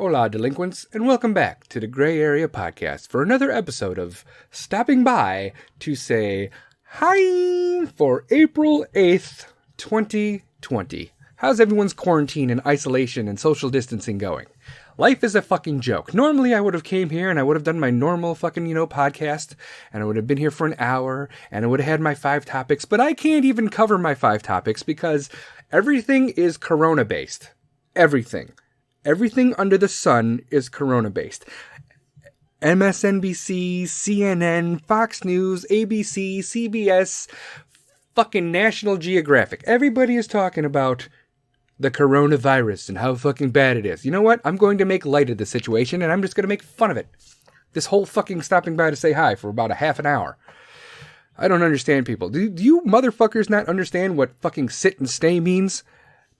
Hola, delinquents, and welcome back to the Gray Area Podcast for another episode of Stopping By to Say Hi for April 8th, 2020. How's everyone's quarantine and isolation and social distancing going? Life is a fucking joke. Normally I would have came here and I would have done my normal fucking, podcast, and I would have been here for an hour, and I would have had my 5 topics, but I can't even cover my 5 topics because everything is corona-based. Everything. Everything under the sun is corona-based. MSNBC, CNN, Fox News, ABC, CBS, fucking National Geographic. Everybody is talking about the coronavirus and how fucking bad it is. You know what? I'm going to make light of the situation, and I'm just going to make fun of it. This whole fucking stopping by to say hi for about a half an hour. I don't understand people. Do you motherfuckers not understand what fucking sit and stay means?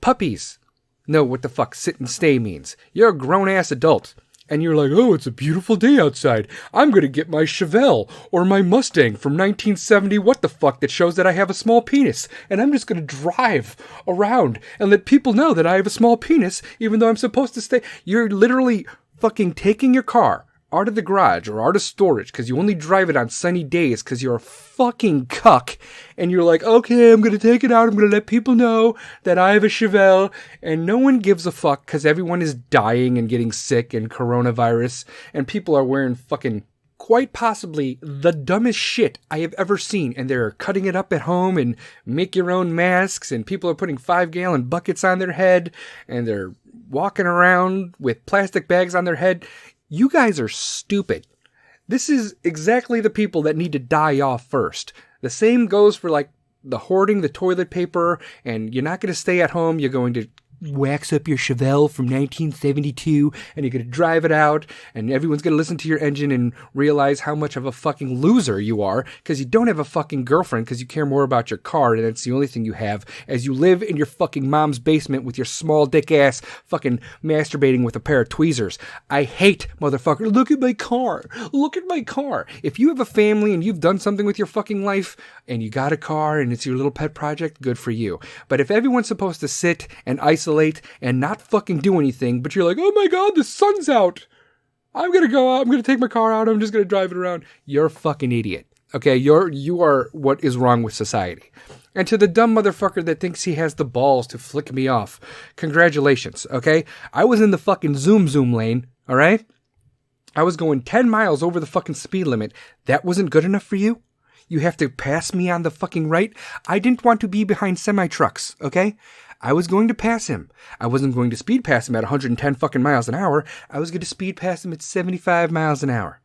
Puppies know what the fuck sit and stay means. You're a grown-ass adult, and you're like, oh, it's a beautiful day outside. I'm going to get my Chevelle or my Mustang from 1970 what the fuck that shows that I have a small penis, and I'm just going to drive around and let people know that I have a small penis even though I'm supposed to stay. You're literally fucking taking your car out of the garage or out of storage because you only drive it on sunny days because you're a fucking cuck, and you're like, okay, I'm going to take it out, I'm going to let people know that I have a Chevelle, and no one gives a fuck because everyone is dying and getting sick and coronavirus, and people are wearing fucking quite possibly the dumbest shit I have ever seen, and they're cutting it up at home and make your own masks, and people are putting 5-gallon buckets on their head, and they're walking around with plastic bags on their head. You guys are stupid. This is exactly the people that need to die off first. The same goes for like the hoarding the toilet paper, and you're not going to stay at home. You're going to wax up your Chevelle from 1972, and you're going to drive it out, and everyone's going to listen to your engine and realize how much of a fucking loser you are because you don't have a fucking girlfriend because you care more about your car, and it's the only thing you have as you live in your fucking mom's basement with your small dick ass fucking masturbating with a pair of tweezers. I hate motherfucker. Look at my car. Look at my car. If you have a family and you've done something with your fucking life and you got a car and it's your little pet project, good for you. But if everyone's supposed to sit and isolate and not fucking do anything, but you're like, oh my god, the sun's out, I'm gonna go out, I'm gonna take my car out, I'm just gonna drive it around, you're a fucking idiot. Okay, you are what is wrong with society. And to the dumb motherfucker that thinks he has the balls to flick me off, congratulations, okay? I was in the fucking zoom lane, alright? I was going 10 miles over the fucking speed limit. That wasn't good enough for you? You have to pass me on the fucking right? I didn't want to be behind semi-trucks, okay? I was going to pass him. I wasn't going to speed pass him at 110 fucking miles an hour. I was going to speed pass him at 75 miles an hour.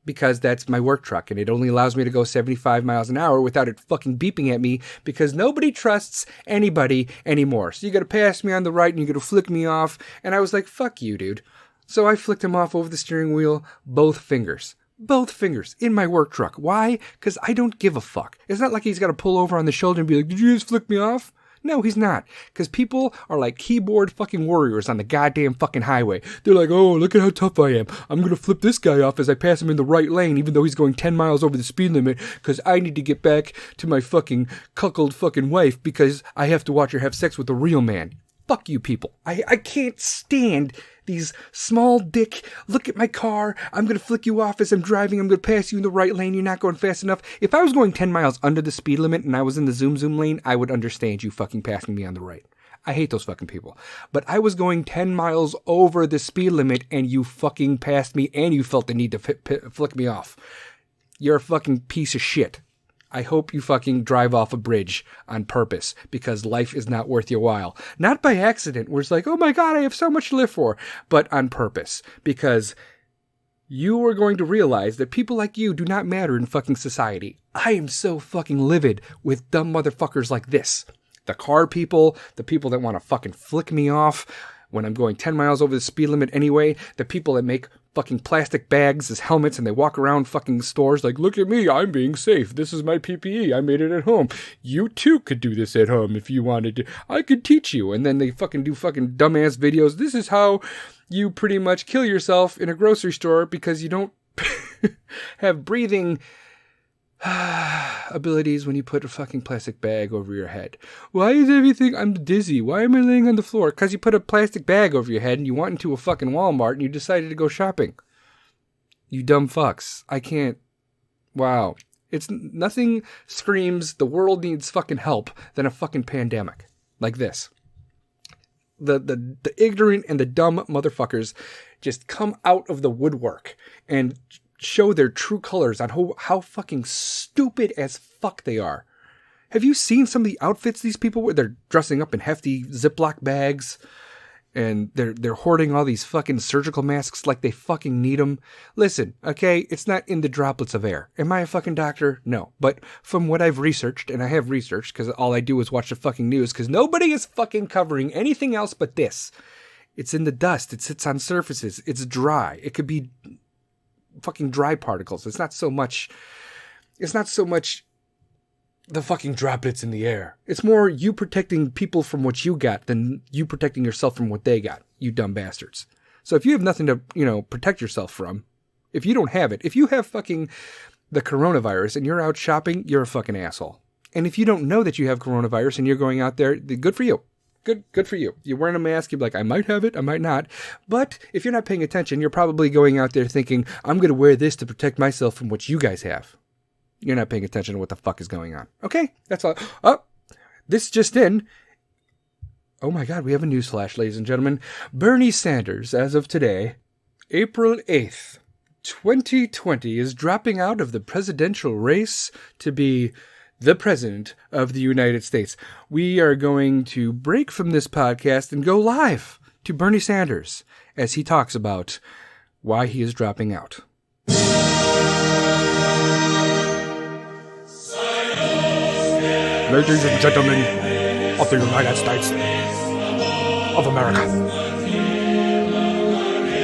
Because that's my work truck, and it only allows me to go 75 miles an hour without it fucking beeping at me because nobody trusts anybody anymore. So you got to pass me on the right and you got to flick me off. And I was like, fuck you, dude. So I flicked him off over the steering wheel, both fingers. Both fingers in my work truck. Why? Because I don't give a fuck. It's not like he's got to pull over on the shoulder and be like, did you just flick me off? No, he's not. Because people are like keyboard fucking warriors on the goddamn fucking highway. They're like, oh, look at how tough I am. I'm going to flip this guy off as I pass him in the right lane, even though he's going 10 miles over the speed limit, because I need to get back to my fucking cuckold fucking wife because I have to watch her have sex with a real man. Fuck you people. I can't stand these small dick, look at my car, I'm going to flick you off as I'm driving, I'm going to pass you in the right lane, you're not going fast enough. If I was going 10 miles under the speed limit and I was in the zoom lane, I would understand you fucking passing me on the right. I hate those fucking people. But I was going 10 miles over the speed limit and you fucking passed me and you felt the need to flick me off. You're a fucking piece of shit. I hope you fucking drive off a bridge on purpose because life is not worth your while. Not by accident where it's like, oh my god, I have so much to live for, but on purpose because you are going to realize that people like you do not matter in fucking society. I am so fucking livid with dumb motherfuckers like this. The car people, the people that want to fucking flick me off when I'm going 10 miles over the speed limit anyway, the people that make fucking plastic bags as helmets and they walk around fucking stores like, look at me, I'm being safe. This is my PPE. I made it at home. You too could do this at home if you wanted to. I could teach you. And then they fucking do fucking dumbass videos. This is how you pretty much kill yourself in a grocery store because you don't have breathing abilities when you put a fucking plastic bag over your head. Why is everything... I'm dizzy. Why am I laying on the floor? Because you put a plastic bag over your head and you went into a fucking Walmart and you decided to go shopping. You dumb fucks. I can't... Wow. It's nothing screams the world needs fucking help than a fucking pandemic. Like this. The ignorant and the dumb motherfuckers just come out of the woodwork and show their true colors on how fucking stupid as fuck they are. Have you seen some of the outfits these people wear? They're dressing up in hefty Ziploc bags, and they're hoarding all these fucking surgical masks like they fucking need them. Listen, okay, it's not in the droplets of air. Am I a fucking doctor? No. But from what I've researched, and I have researched because all I do is watch the fucking news because nobody is fucking covering anything else but this. It's in the dust. It sits on surfaces. It's dry. It could be fucking dry particles. It's not so much the fucking droplets in the air. It's more you protecting people from what you got than you protecting yourself from what they got, you dumb bastards. So if you have nothing to, protect yourself from, if you don't have it, if you have fucking the coronavirus and you're out shopping, you're a fucking asshole. And if you don't know that you have coronavirus and you're going out there, good for you. Good for you. You're wearing a mask, you're like, I might have it, I might not. But if you're not paying attention, you're probably going out there thinking, I'm going to wear this to protect myself from what you guys have. You're not paying attention to what the fuck is going on. Okay, that's all. Oh, this just in. Oh my God, we have a newsflash, ladies and gentlemen. Bernie Sanders, as of today, April 8th, 2020, is dropping out of the presidential race to be the President of the United States. We are going to break from this podcast and go live to Bernie Sanders as he talks about why he is dropping out. Ladies and gentlemen of the United States of America,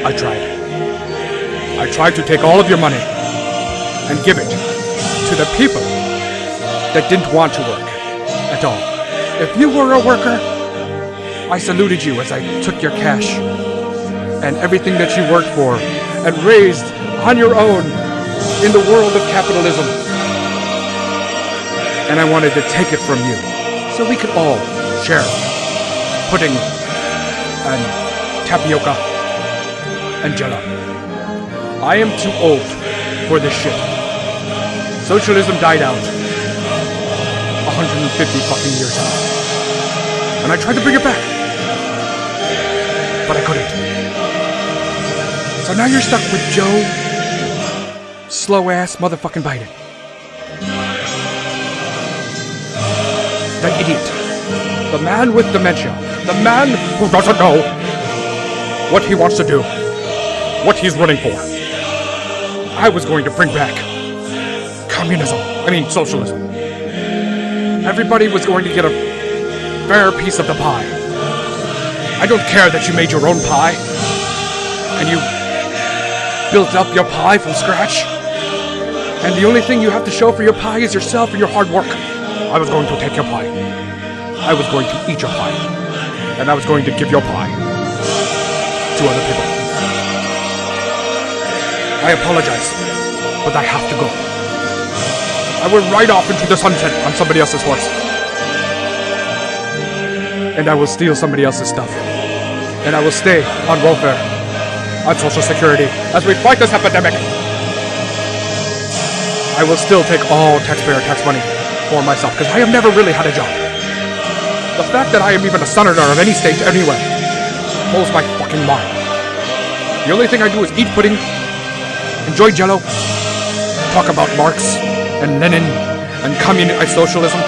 I tried to take all of your money and give it to the people that didn't want to work at all. If you were a worker, I saluted you as I took your cash and everything that you worked for and raised on your own in the world of capitalism. And I wanted to take it from you so we could all share pudding and tapioca and jello. I am too old for this shit. Socialism died out 150 fucking years ago. And I tried to bring it back. But I couldn't. So now you're stuck with Joe slow-ass motherfucking Biden. That idiot. The man with dementia. The man who doesn't know what he wants to do. What he's running for. I was going to bring back socialism. Everybody was going to get a fair piece of the pie. I don't care that you made your own pie and you built up your pie from scratch and the only thing you have to show for your pie is yourself and your hard work. I was going to take your pie. I was going to eat your pie. And I was going to give your pie to other people. I apologize, but I have to go. I will ride off into the sunset on somebody else's horse. And I will steal somebody else's stuff. And I will stay on welfare, on Social Security, as we fight this epidemic. I will still take all taxpayer tax money for myself, because I have never really had a job. The fact that I am even a senator of any state anywhere blows my fucking mind. The only thing I do is eat pudding, enjoy jello, talk about Marx and Lenin and communist socialism.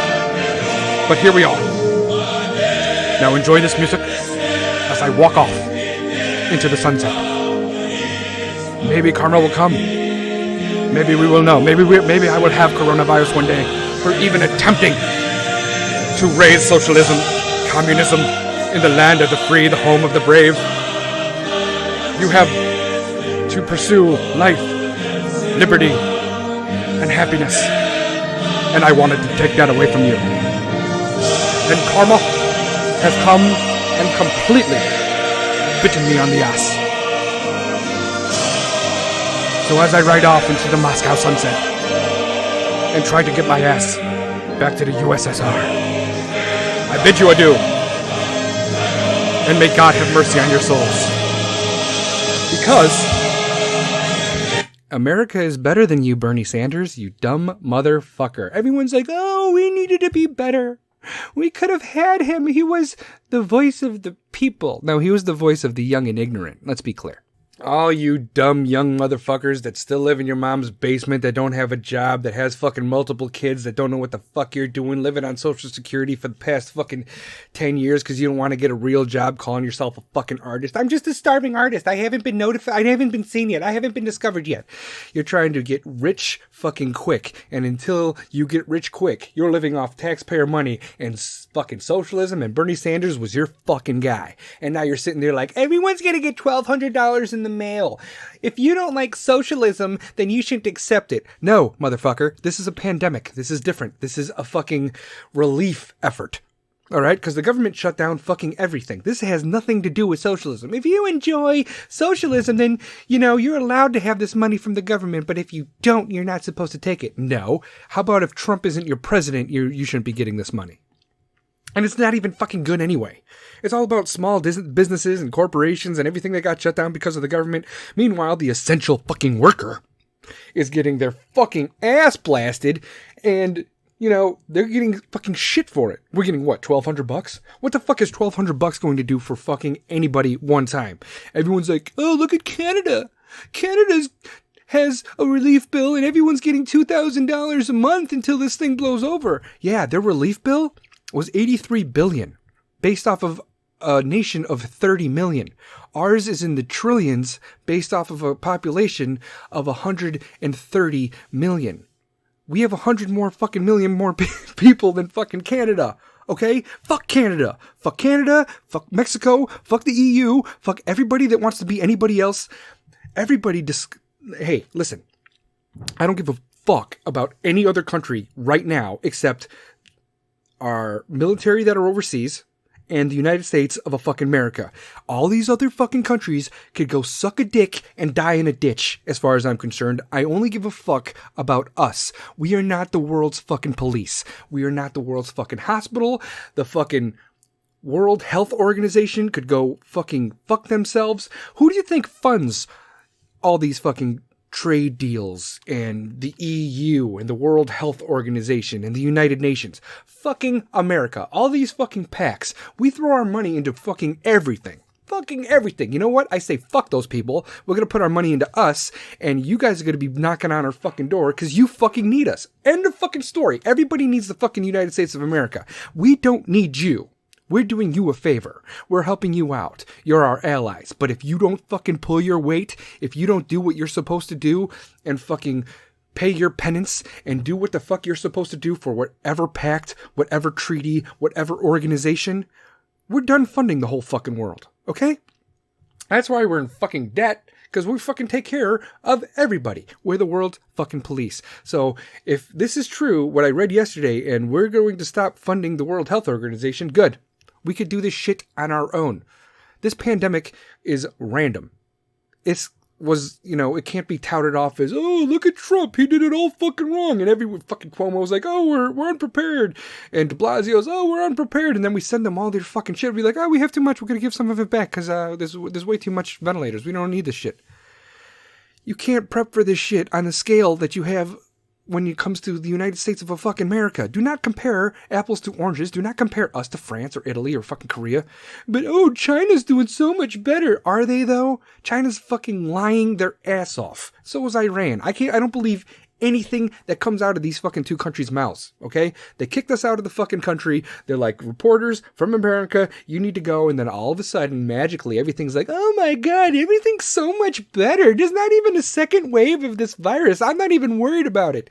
But here we are. Now enjoy this music as I walk off into the sunset. Maybe karma will come. Maybe we will know. Maybe I will have coronavirus one day for even attempting to raise socialism, communism in the land of the free, the home of the brave. You have to pursue life, liberty, and happiness. And I wanted to take that away from you. And karma has come and completely bitten me on the ass. So as I ride off into the Moscow sunset, and tried to get my ass back to the USSR. I bid you adieu, and may God have mercy on your souls. Because America is better than you, Bernie Sanders, you dumb motherfucker. Everyone's like, oh, we needed to be better. We could have had him. He was the voice of the people. No, he was the voice of the young and ignorant. Let's be clear. All you dumb young motherfuckers that still live in your mom's basement, that don't have a job, that has fucking multiple kids, that don't know what the fuck you're doing, living on Social Security for the past fucking 10 years because you don't want to get a real job calling yourself a fucking artist. I'm just a starving artist. I haven't been notified. I haven't been seen yet. I haven't been discovered yet. You're trying to get rich fucking quick. And until you get rich quick, you're living off taxpayer money and fucking socialism, and Bernie Sanders was your fucking guy. And now you're sitting there like, everyone's going to get $1,200 in the mail. If you don't like socialism, then you shouldn't accept it. No, motherfucker. This is a pandemic. This is different. This is a fucking relief effort. All right? Because the government shut down fucking everything. This has nothing to do with socialism. If you enjoy socialism, then, you're allowed to have this money from the government. But if you don't, you're not supposed to take it. No. How about if Trump isn't your president, you shouldn't be getting this money? And it's not even fucking good anyway. It's all about small businesses and corporations and everything that got shut down because of the government. Meanwhile, the essential fucking worker is getting their fucking ass blasted, and, they're getting fucking shit for it. We're getting what, $1,200? What the fuck is $1,200 going to do for fucking anybody one time? Everyone's like, oh, look at Canada. Canada's has a relief bill and everyone's getting $2,000 a month until this thing blows over. Yeah, their relief bill was $83 billion, based off of a nation of 30 million. Ours is in the trillions, based off of a population of 130 million. We have 100 more fucking million more people than fucking Canada. Okay? Fuck Canada. Fuck Canada. Fuck Mexico. Fuck the EU. Fuck everybody that wants to be anybody else. Hey, listen. I don't give a fuck about any other country right now except our military that are overseas and the United States of a fucking America. All these other fucking countries could go suck a dick and die in a ditch, as far as I'm concerned. I only give a fuck about us. We are not the world's fucking police. We are not the world's fucking hospital. The fucking World Health Organization could go fucking fuck themselves. Who do you think funds all these fucking trade deals and the EU and the World Health Organization and the United Nations? Fucking America. All these fucking PACs. We throw our money into fucking everything. Fucking everything. You know what? I say fuck those people. We're going to put our money into us, and you guys are going to be knocking on our fucking door because you fucking need us. End of fucking story. Everybody needs the fucking United States of America. We don't need you. We're doing you a favor. We're helping you out. You're our allies. But if you don't fucking pull your weight, if you don't do what you're supposed to do and fucking pay your penance and do what the fuck you're supposed to do for whatever pact, whatever treaty, whatever organization, we're done funding the whole fucking world. Okay? That's why we're in fucking debt, because we fucking take care of everybody. We're the world's fucking police. So if this is true, what I read yesterday, and we're going to stop funding the World Health Organization, good. We could do this shit on our own. This pandemic is random. It can't be touted off as, oh, look at Trump, he did it all fucking wrong. And every fucking Cuomo's like, oh, we're unprepared. And de Blasio's, oh, we're unprepared. And then we send them all their fucking shit. We'll be like, oh, we have too much. We're going to give some of it back because there's way too much ventilators. We don't need this shit. You can't prep for this shit on the scale that you have when it comes to the United States of a fucking America. Do not compare apples to oranges. Do not compare us to France or Italy or fucking Korea. But, oh, China's doing so much better. Are they, though? China's fucking lying their ass off. So is Iran. I don't believe anything that comes out of these fucking two countries' mouths, okay? They kicked us out of the fucking country. They're like, reporters from America, you need to go. And then all of a sudden, magically, everything's like, oh my God, everything's so much better. There's not even a second wave of this virus. I'm not even worried about it.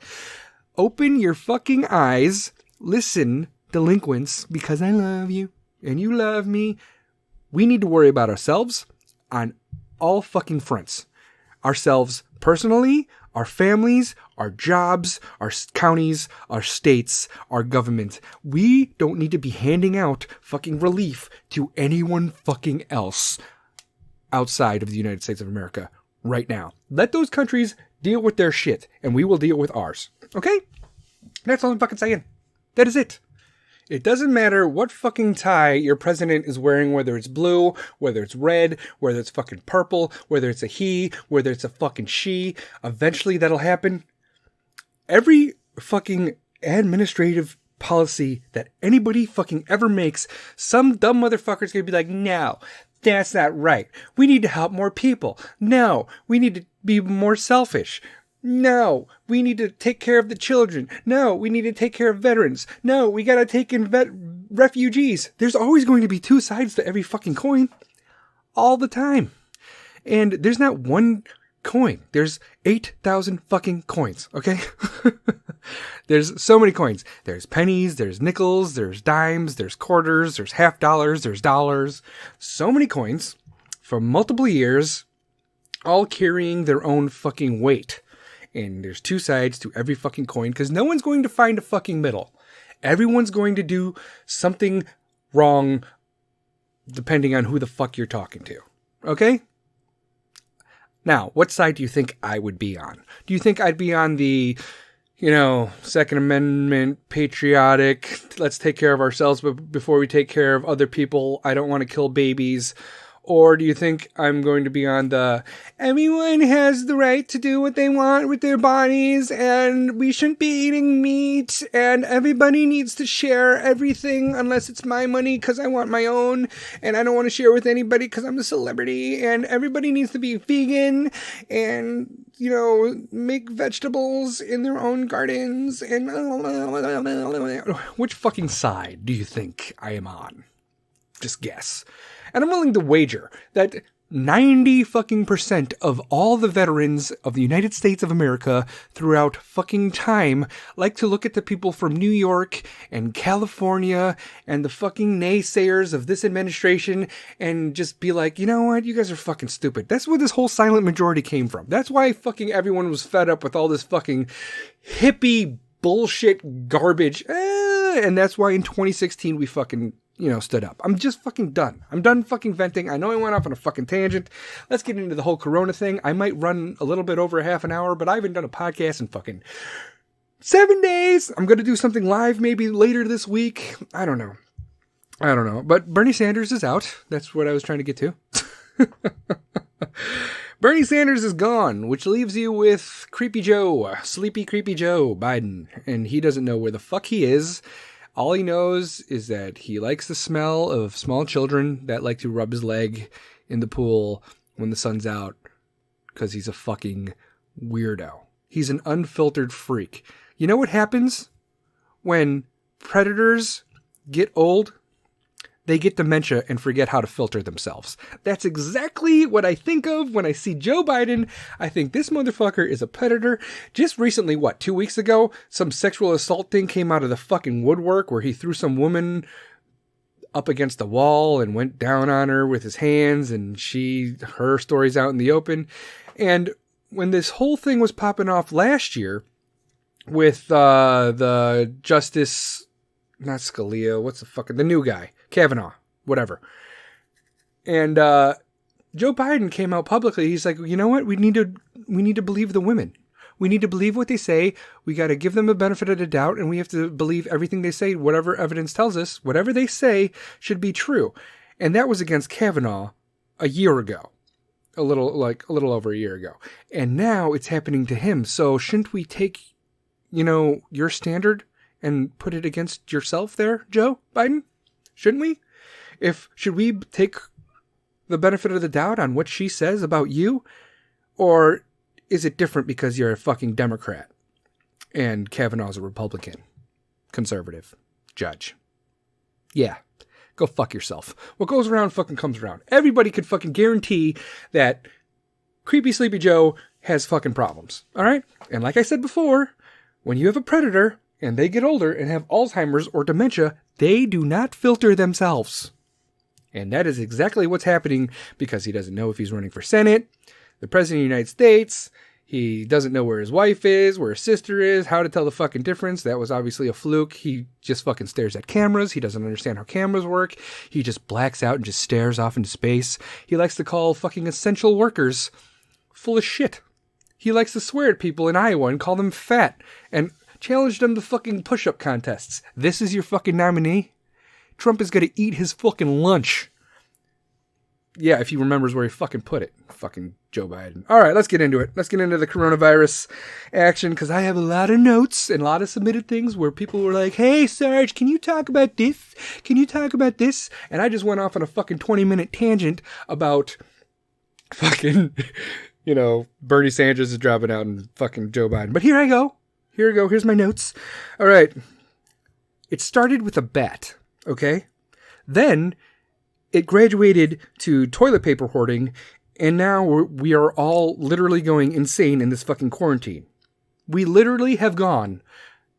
Open your fucking eyes. Listen, delinquents, because I love you and you love me. We need to worry about ourselves on all fucking fronts. Ourselves personally, our families, our jobs, our counties, our states, our government. We don't need to be handing out fucking relief to anyone fucking else outside of the United States of America right now. Let those countries deal with their shit, and we will deal with ours. Okay? That's all I'm fucking saying. That is it. It doesn't matter what fucking tie your president is wearing, whether it's blue, whether it's red, whether it's fucking purple, whether it's a he, whether it's a fucking she. Eventually that'll happen. Every fucking administrative policy that anybody fucking ever makes, some dumb motherfucker's gonna be like, no, that's not right. We need to help more people. No, we need to be more selfish. No, we need to take care of the children. No, we need to take care of veterans. No, we gotta take in refugees. There's always going to be two sides to every fucking coin. All the time. And there's not one coin. There's 8,000 fucking coins, okay? There's so many coins. There's pennies, there's nickels, there's dimes, there's quarters, there's half dollars, there's dollars. So many coins from multiple years, all carrying their own fucking weight. And there's two sides to every fucking coin because no one's going to find a fucking middle. Everyone's going to do something wrong depending on who the fuck you're talking to. Okay? Now, what side do you think I would be on? Do you think I'd be on the, Second Amendment, patriotic, let's take care of ourselves before we take care of other people, I don't want to kill babies? Or do you think I'm going to be on the, everyone has the right to do what they want with their bodies, and we shouldn't be eating meat, and everybody needs to share everything unless it's my money because I want my own, and I don't want to share with anybody because I'm a celebrity, and everybody needs to be vegan, and, make vegetables in their own gardens, and which fucking side do you think I am on? Just guess. And I'm willing to wager that 90% of all the veterans of the United States of America throughout fucking time like to look at the people from New York and California and the fucking naysayers of this administration and just be like, you know what? You guys are fucking stupid. That's where this whole silent majority came from. That's why fucking everyone was fed up with all this fucking hippie bullshit garbage. And that's why in 2016 we fucking stood up. I'm just fucking done. I'm done fucking venting. I know I went off on a fucking tangent. Let's get into the whole Corona thing. I might run a little bit over half an hour, but I haven't done a podcast in fucking 7 days. I'm going to do something live maybe later this week. I don't know. But Bernie Sanders is out. That's what I was trying to get to. Bernie Sanders is gone, which leaves you with Creepy Joe, Sleepy Creepy Joe Biden. And he doesn't know where the fuck he is. All he knows is that he likes the smell of small children that like to rub his leg in the pool when the sun's out because he's a fucking weirdo. He's an unfiltered freak. You know what happens when predators get old? They get dementia and forget how to filter themselves. That's exactly what I think of when I see Joe Biden. I think this motherfucker is a predator. Just recently, 2 weeks ago, some sexual assault thing came out of the fucking woodwork where he threw some woman up against the wall and went down on her with his hands, and her story's out in the open. And when this whole thing was popping off last year with the Justice, not Scalia, the new guy, Kavanaugh, whatever. And Joe Biden came out publicly. He's like, you know what? We need to believe the women. We need to believe what they say. We got to give them the benefit of the doubt, and we have to believe everything they say. Whatever evidence tells us, whatever they say should be true. And that was against Kavanaugh a year ago, a little over a year ago. And now it's happening to him. So shouldn't we take, your standard and put it against yourself there, Joe Biden? Shouldn't we? Should we take the benefit of the doubt on what she says about you? Or is it different because you're a fucking Democrat and Kavanaugh's a Republican, conservative judge? Yeah, go fuck yourself. What goes around fucking comes around. Everybody could fucking guarantee that Creepy Sleepy Joe has fucking problems. All right? And like I said before, when you have a predator and they get older and have Alzheimer's or dementia, they do not filter themselves. And that is exactly what's happening because he doesn't know if he's running for Senate, the President of the United States. He doesn't know where his wife is, where his sister is, how to tell the fucking difference. That was obviously a fluke. He just fucking stares at cameras. He doesn't understand how cameras work. He just blacks out and just stares off into space. He likes to call fucking essential workers full of shit. He likes to swear at people in Iowa and call them fat. And Challenged them to fucking push-up contests. This is your fucking nominee? Trump is gonna eat his fucking lunch. Yeah, if he remembers where he fucking put it. Fucking Joe Biden. All right, let's get into it. Let's get into the coronavirus action, because I have a lot of notes and a lot of submitted things where people were like, hey, Sarge, can you talk about this? Can you talk about this? And I just went off on a fucking 20-minute tangent about fucking, Bernie Sanders is dropping out and fucking Joe Biden. But here I go. Here's my notes. All right. It started with a bat, okay? Then it graduated to toilet paper hoarding, and now we are all literally going insane in this fucking quarantine. We literally have gone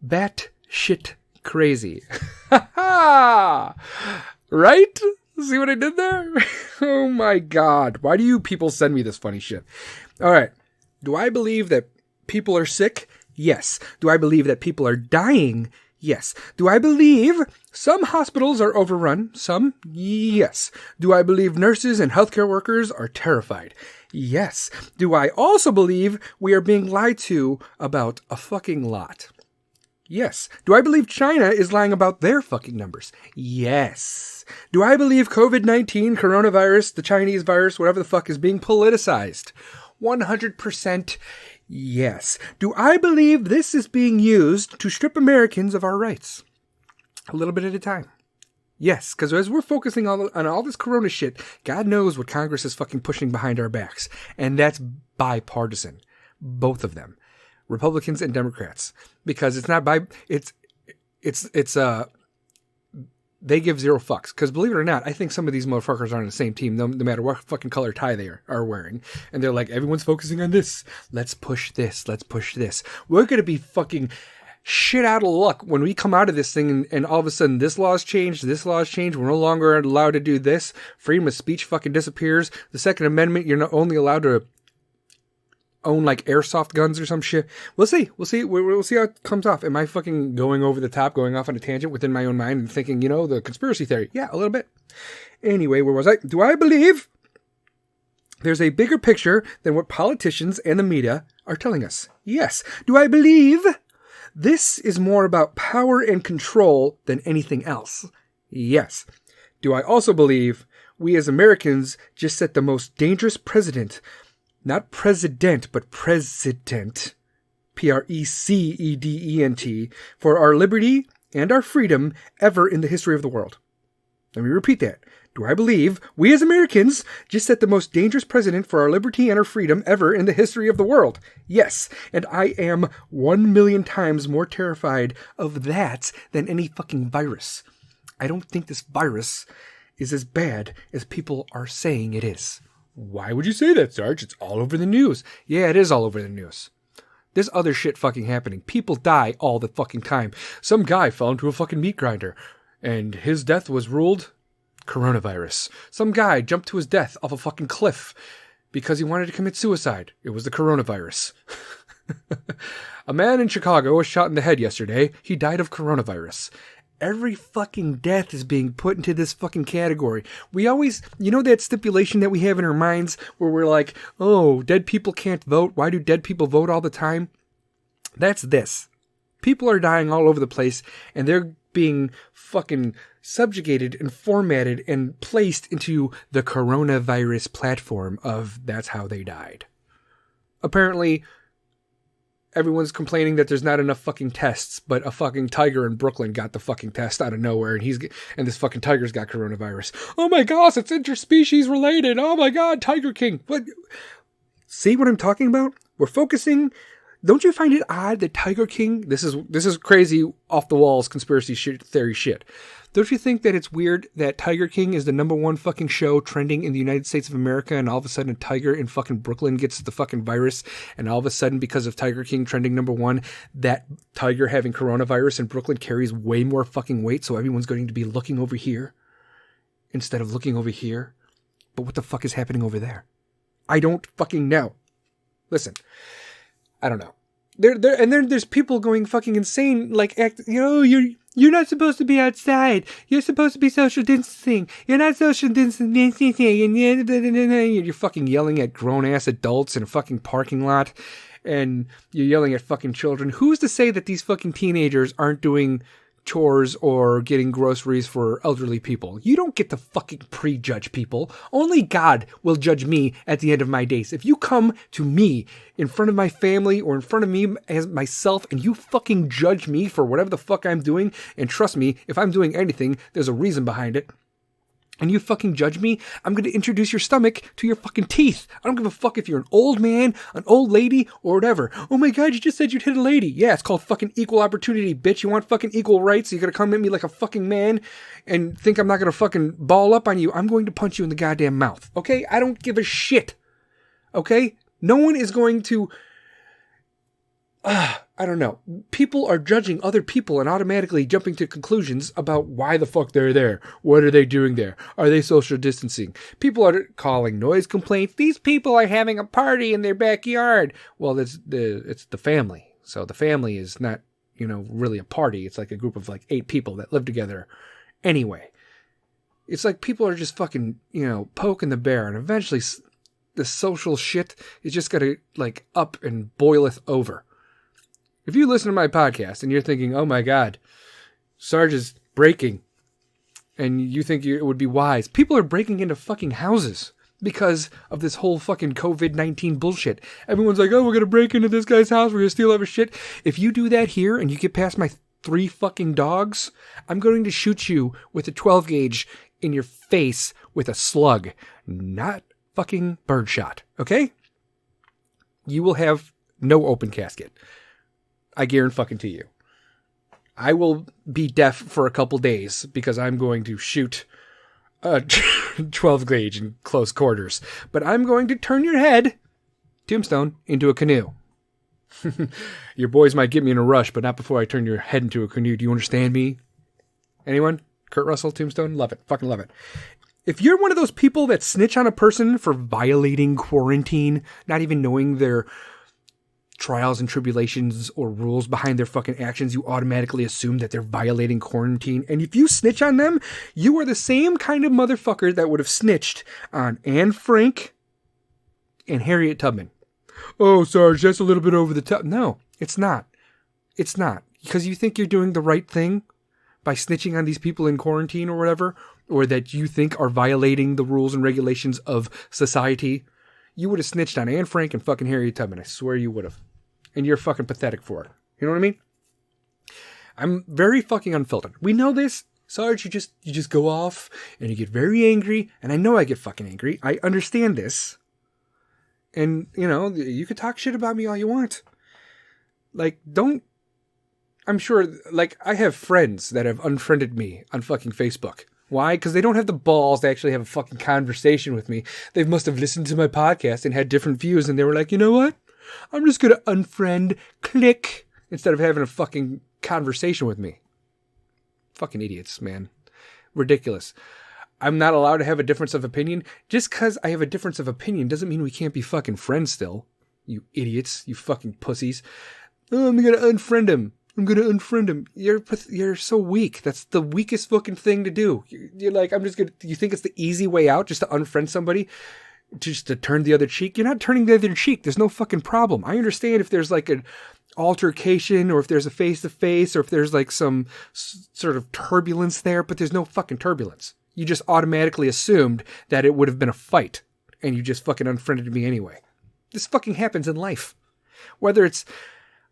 bat shit crazy. Ha ha! Right? See what I did there? Oh my God. Why do you people send me this funny shit? All right. Do I believe that people are sick? Yes. Do I believe that people are dying? Yes. Do I believe some hospitals are overrun? Some? Yes. Do I believe nurses and healthcare workers are terrified? Yes. Do I also believe we are being lied to about a fucking lot? Yes. Do I believe China is lying about their fucking numbers? Yes. Do I believe COVID-19, coronavirus, the Chinese virus, whatever the fuck, is being politicized? 100% yes. Do I believe this is being used to strip Americans of our rights? A little bit at a time. Yes, because as we're focusing on all this corona shit, God knows what Congress is fucking pushing behind our backs. And that's bipartisan. Both of them. Republicans and Democrats. Because it's not they give zero fucks. Because believe it or not, I think some of these motherfuckers are on the same team, no matter what fucking color tie they are wearing. And they're like, everyone's focusing on this. Let's push this. Let's push this. We're going to be fucking shit out of luck when we come out of this thing and all of a sudden this law's changed, we're no longer allowed to do this. Freedom of speech fucking disappears. The Second Amendment, you're not only allowed to own like airsoft guns or some shit. We'll see. We'll see how it comes off. Am I fucking going over the top, going off on a tangent within my own mind and thinking, the conspiracy theory? Yeah, a little bit. Anyway, where was I? Do I believe there's a bigger picture than what politicians and the media are telling us? Yes. Do I believe this is more about power and control than anything else? Yes. Do I also believe we as Americans just set the most dangerous president, not president, but president, President, for our liberty and our freedom ever in the history of the world? Let me repeat that. Do I believe we as Americans just set the most dangerous president for our liberty and our freedom ever in the history of the world? Yes. And I am 1,000,000 times more terrified of that than any fucking virus. I don't think this virus is as bad as people are saying it is. Why would you say that, Sarge? It's all over the news. Yeah, it is all over the news. There's other shit fucking happening. People die all the fucking time. Some guy fell into a fucking meat grinder, and his death was ruled coronavirus. Some guy jumped to his death off a fucking cliff because he wanted to commit suicide. It was the coronavirus. A man in Chicago was shot in the head yesterday. He died of coronavirus. Every fucking death is being put into this fucking category. We always, that stipulation that we have in our minds where we're like, oh, dead people can't vote. Why do dead people vote all the time? That's this. People are dying all over the place, and they're being fucking subjugated and formatted and placed into the coronavirus platform of that's how they died. Apparently, everyone's complaining that there's not enough fucking tests, but a fucking tiger in Brooklyn got the fucking test out of nowhere, and this fucking tiger's got coronavirus. Oh my gosh, it's interspecies related. Oh my God, Tiger King. What? See what I'm talking about? We're focusing. Don't you find it odd that Tiger King? This is crazy, off the walls conspiracy theory shit. Don't you think that it's weird that Tiger King is the #1 fucking show trending in the United States of America, and all of a sudden a tiger in fucking Brooklyn gets the fucking virus, and all of a sudden because of Tiger King trending #1, that tiger having coronavirus in Brooklyn carries way more fucking weight, so everyone's going to be looking over here instead of looking over here? But what the fuck is happening over there? I don't fucking know. Listen, I don't know. There's people going fucking insane, like, you're not supposed to be outside. You're supposed to be social distancing. You're not social distancing. And you're fucking yelling at grown-ass adults in a fucking parking lot. And you're yelling at fucking children. Who's to say that these fucking teenagers aren't doing chores or getting groceries for elderly people? You don't get to fucking prejudge people. Only God will judge me at the end of my days. If you come to me in front of my family or in front of me as myself and you fucking judge me for whatever the fuck I'm doing, and trust me, if I'm doing anything, there's a reason behind it, and you fucking judge me, I'm going to introduce your stomach to your fucking teeth. I don't give a fuck if you're an old man, an old lady, or whatever. Oh my God, you just said you'd hit a lady. Yeah, it's called fucking equal opportunity, bitch. You want fucking equal rights? So you're going to come at me like a fucking man and think I'm not going to fucking ball up on you? I'm going to punch you in the goddamn mouth. Okay? I don't give a shit. Okay? No one is going to... I don't know. People are judging other people and automatically jumping to conclusions about why the fuck they're there. What are they doing there? Are they social distancing? People are calling noise complaints. These people are having a party in their backyard. Well, it's the family. So the family is not, really a party. It's like a group of like 8 people that live together anyway. It's like people are just fucking, poking the bear, and eventually the social shit is just going to like up and boileth over. If you listen to my podcast and you're thinking, oh my God, Sarge is breaking, and you think it would be wise, people are breaking into fucking houses because of this whole fucking COVID-19 bullshit. Everyone's like, oh, we're going to break into this guy's house, we're going to steal all his shit. If you do that here and you get past my 3 fucking dogs, I'm going to shoot you with a 12 gauge in your face with a slug, not fucking birdshot, okay? You will have no open casket. I guarantee fucking to you. I will be deaf for a couple days because I'm going to shoot a 12 gauge in close quarters. But I'm going to turn your head, Tombstone, into a canoe. Your boys might get me in a rush, but not before I turn your head into a canoe. Do you understand me? Anyone? Kurt Russell, Tombstone? Love it. Fucking love it. If you're one of those people that snitch on a person for violating quarantine, not even knowing their trials and tribulations or rules behind their fucking actions, you automatically assume that they're violating quarantine. And if you snitch on them, you are the same kind of motherfucker that would have snitched on Anne Frank and Harriet Tubman. Oh, Sarge, that's a little bit over the top. No, it's not. It's not. Because you think you're doing the right thing by snitching on these people in quarantine or whatever, or that you think are violating the rules and regulations of society. You would have snitched on Anne Frank and fucking Harriet Tubman. I swear you would have. And you're fucking pathetic for it. You know what I mean? I'm very fucking unfiltered. We know this. Sarge, you just go off and you get very angry. And I know I get fucking angry. I understand this. And, you could talk shit about me all you want. Like, I'm sure, like, I have friends that have unfriended me on fucking Facebook. Why? Because they don't have the balls to actually have a fucking conversation with me. They must have listened to my podcast and had different views, and they were like, you know what? I'm just going to unfriend, click, instead of having a fucking conversation with me. Fucking idiots, man. Ridiculous. I'm not allowed to have a difference of opinion. Just because I have a difference of opinion doesn't mean we can't be fucking friends still. You idiots. You fucking pussies. Oh, I'm going to unfriend him. I'm going to unfriend him. You're so weak. That's the weakest fucking thing to do. You're like, you think it's the easy way out just to unfriend somebody? Just to turn the other cheek? You're not turning the other cheek. There's no fucking problem. I understand if there's like an altercation or if there's a face-to-face or if there's like some sort of turbulence there, but there's no fucking turbulence. You just automatically assumed that it would have been a fight and you just fucking unfriended me anyway. This fucking happens in life. Whether it's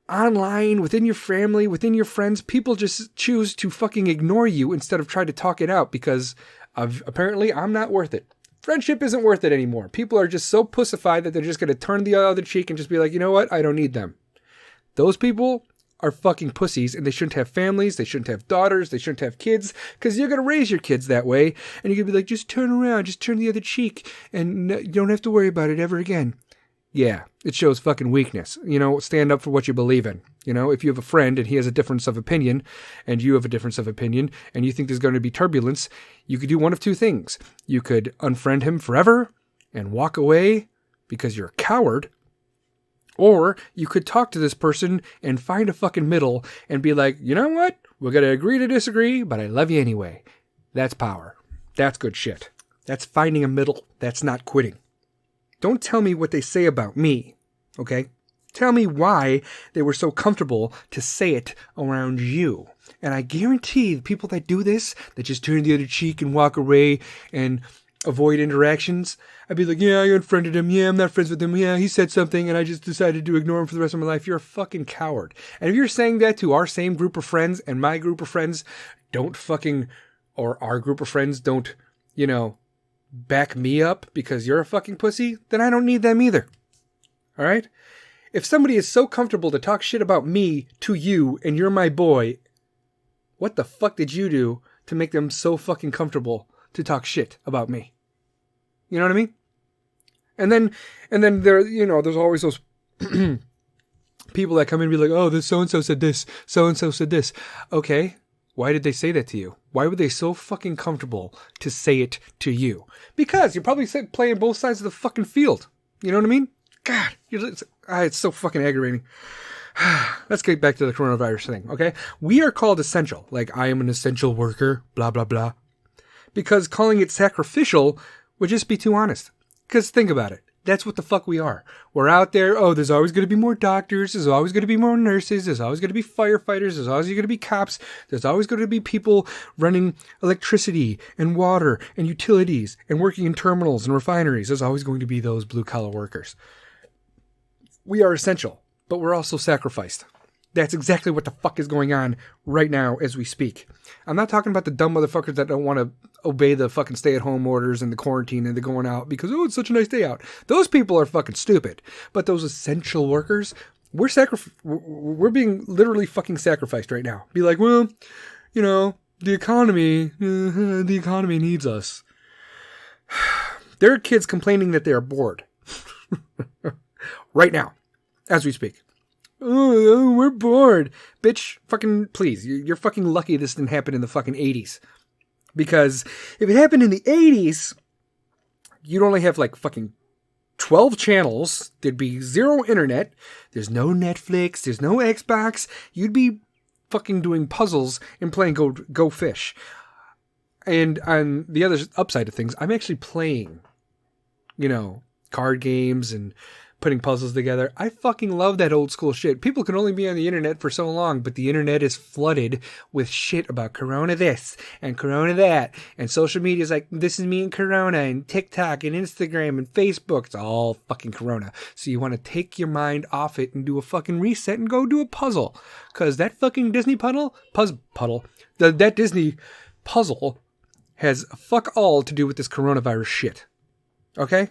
online, within your family, within your friends, people just choose to fucking ignore you instead of try to talk it out because apparently I'm not worth it. Friendship isn't worth it anymore. People are just so pussified that they're just going to turn the other cheek and just be like, you know what? I don't need them. Those people are fucking pussies and they shouldn't have families. They shouldn't have daughters. They shouldn't have kids because you're going to raise your kids that way. And you're going to be like, just turn around, just turn the other cheek and you don't have to worry about it ever again. Yeah, it shows fucking weakness. Stand up for what you believe in. If you have a friend and he has a difference of opinion and you have a difference of opinion and you think there's going to be turbulence, you could do one of two things. You could unfriend him forever and walk away because you're a coward, Or you could talk to this person and find a fucking middle and be like, you know what? We're going to agree to disagree, but I love you anyway. That's power. That's good shit. That's finding a middle. That's not quitting. Don't tell me what they say about me, okay? Tell me why they were so comfortable to say it around you. And I guarantee the people that do this, that just turn the other cheek and walk away and avoid interactions, I'd be like, yeah, I unfriended him. Yeah, I'm not friends with him. Yeah, he said something and I just decided to ignore him for the rest of my life. You're a fucking coward. And if you're saying that to our same group of friends and my group of friends don't fucking, or our group of friends don't, back me up because you're a fucking pussy, then I don't need them either. All right? If somebody is so comfortable to talk shit about me to you and you're my boy, what the fuck did you do to make them so fucking comfortable to talk shit about me? You know what I mean? And then there, there's always those people that come in and be like, oh, this so-and-so said this, so-and-so said this. Okay, why did they say that to you? Why were they so fucking comfortable to say it to you? Because you're probably playing both sides of the fucking field. You know what I mean? God, it's so fucking aggravating. Let's get back to the coronavirus thing, okay? We are called essential. Like, I am an essential worker, blah, blah, blah. Because calling it sacrificial would just be too honest. Because think about it. That's what the fuck we are. We're out there. Oh, there's always going to be more doctors. There's always going to be more nurses. There's always going to be firefighters. There's always going to be cops. There's always going to be people running electricity and water and utilities and working in terminals and refineries. There's always going to be those blue-collar workers. We are essential, but we're also sacrificed. That's exactly what the fuck is going on right now as we speak. I'm not talking about the dumb motherfuckers that don't want to obey the fucking stay-at-home orders and the quarantine and they're going out because, oh, it's such a nice day out. Those people are fucking stupid. But those essential workers, we're being literally fucking sacrificed right now. Be like, well, the economy needs us. There are kids complaining that they are bored. Right now, as we speak. Oh, we're bored. Bitch, fucking please. You're fucking lucky this didn't happen in the fucking 80s. Because if it happened in the 80s, you'd only have like fucking 12 channels. There'd be zero internet. There's no Netflix. There's no Xbox. You'd be fucking doing puzzles and playing Go Fish. And on the other upside of things, I'm actually playing, card games and putting puzzles together. I fucking love that old school shit. People can only be on the internet for so long, but the internet is flooded with shit about Corona this and Corona that. And social media is like, this is me and Corona and TikTok and Instagram and Facebook. It's all fucking Corona. So you want to take your mind off it and do a fucking reset and go do a puzzle. Because that fucking Disney that Disney puzzle has fuck all to do with this coronavirus shit. Okay?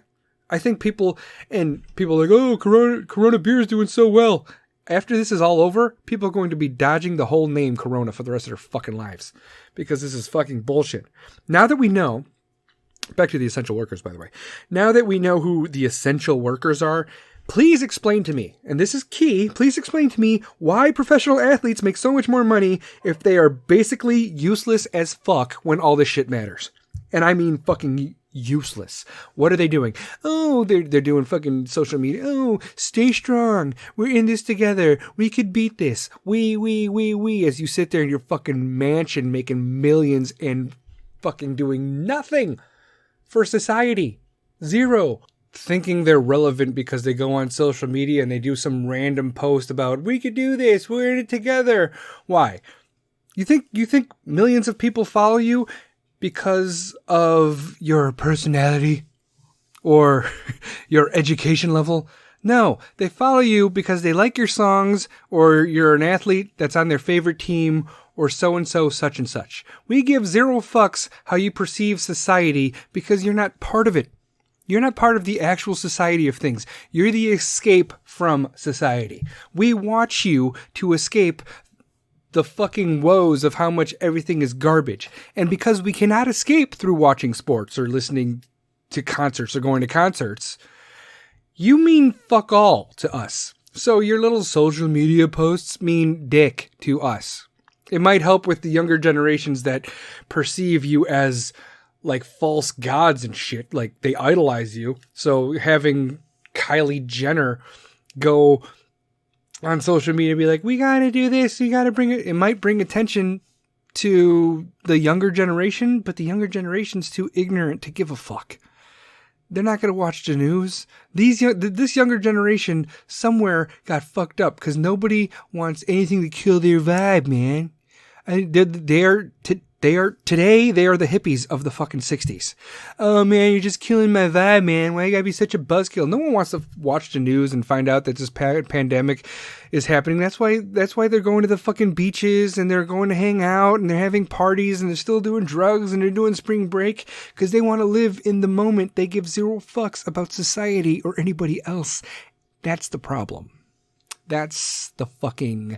I think people are like, oh, Corona beer is doing so well. After this is all over, people are going to be dodging the whole name Corona for the rest of their fucking lives. Because this is fucking bullshit. Now that we know, back to the essential workers, by the way. Now that we know who the essential workers are, please explain to me, and this is key, please explain to me why professional athletes make so much more money if they are basically useless as fuck when all this shit matters. And I mean fucking useless. What are they doing? Oh, they're doing fucking social media. Oh, stay strong. We're in this together. We could beat this. We. As you sit there in your fucking mansion making millions and fucking doing nothing for society. Zero. Thinking they're relevant because they go on social media and they do some random post about, we could do this. We're in it together. Why? You think millions of people follow you because of your personality or your education level? No, they follow you because they like your songs or you're an athlete that's on their favorite team or so-and-so such and such. We give zero fucks how you perceive society because you're not part of it. You're not part of the actual society of things. You're the escape from society. We watch you to escape the fucking woes of how much everything is garbage. And because we cannot escape through watching sports or listening to concerts or going to concerts, you mean fuck all to us. So your little social media posts mean dick to us. It might help with the younger generations that perceive you as like false gods and shit. Like they idolize you. So having Kylie Jenner go on social media and be like, we got to do this. We got to bring it. It might bring attention to the younger generation, but the younger generation's too ignorant to give a fuck. They're not going to watch the news. This younger generation somewhere got fucked up because nobody wants anything to kill their vibe, man. They are the hippies of the fucking 60s. Oh man, you're just killing my vibe, man. Why you gotta be such a buzzkill? No one wants to watch the news and find out that this pandemic is happening. That's why they're going to the fucking beaches and they're going to hang out and they're having parties and they're still doing drugs and they're doing spring break because they want to live in the moment. They give zero fucks about society or anybody else. That's the problem. That's the fucking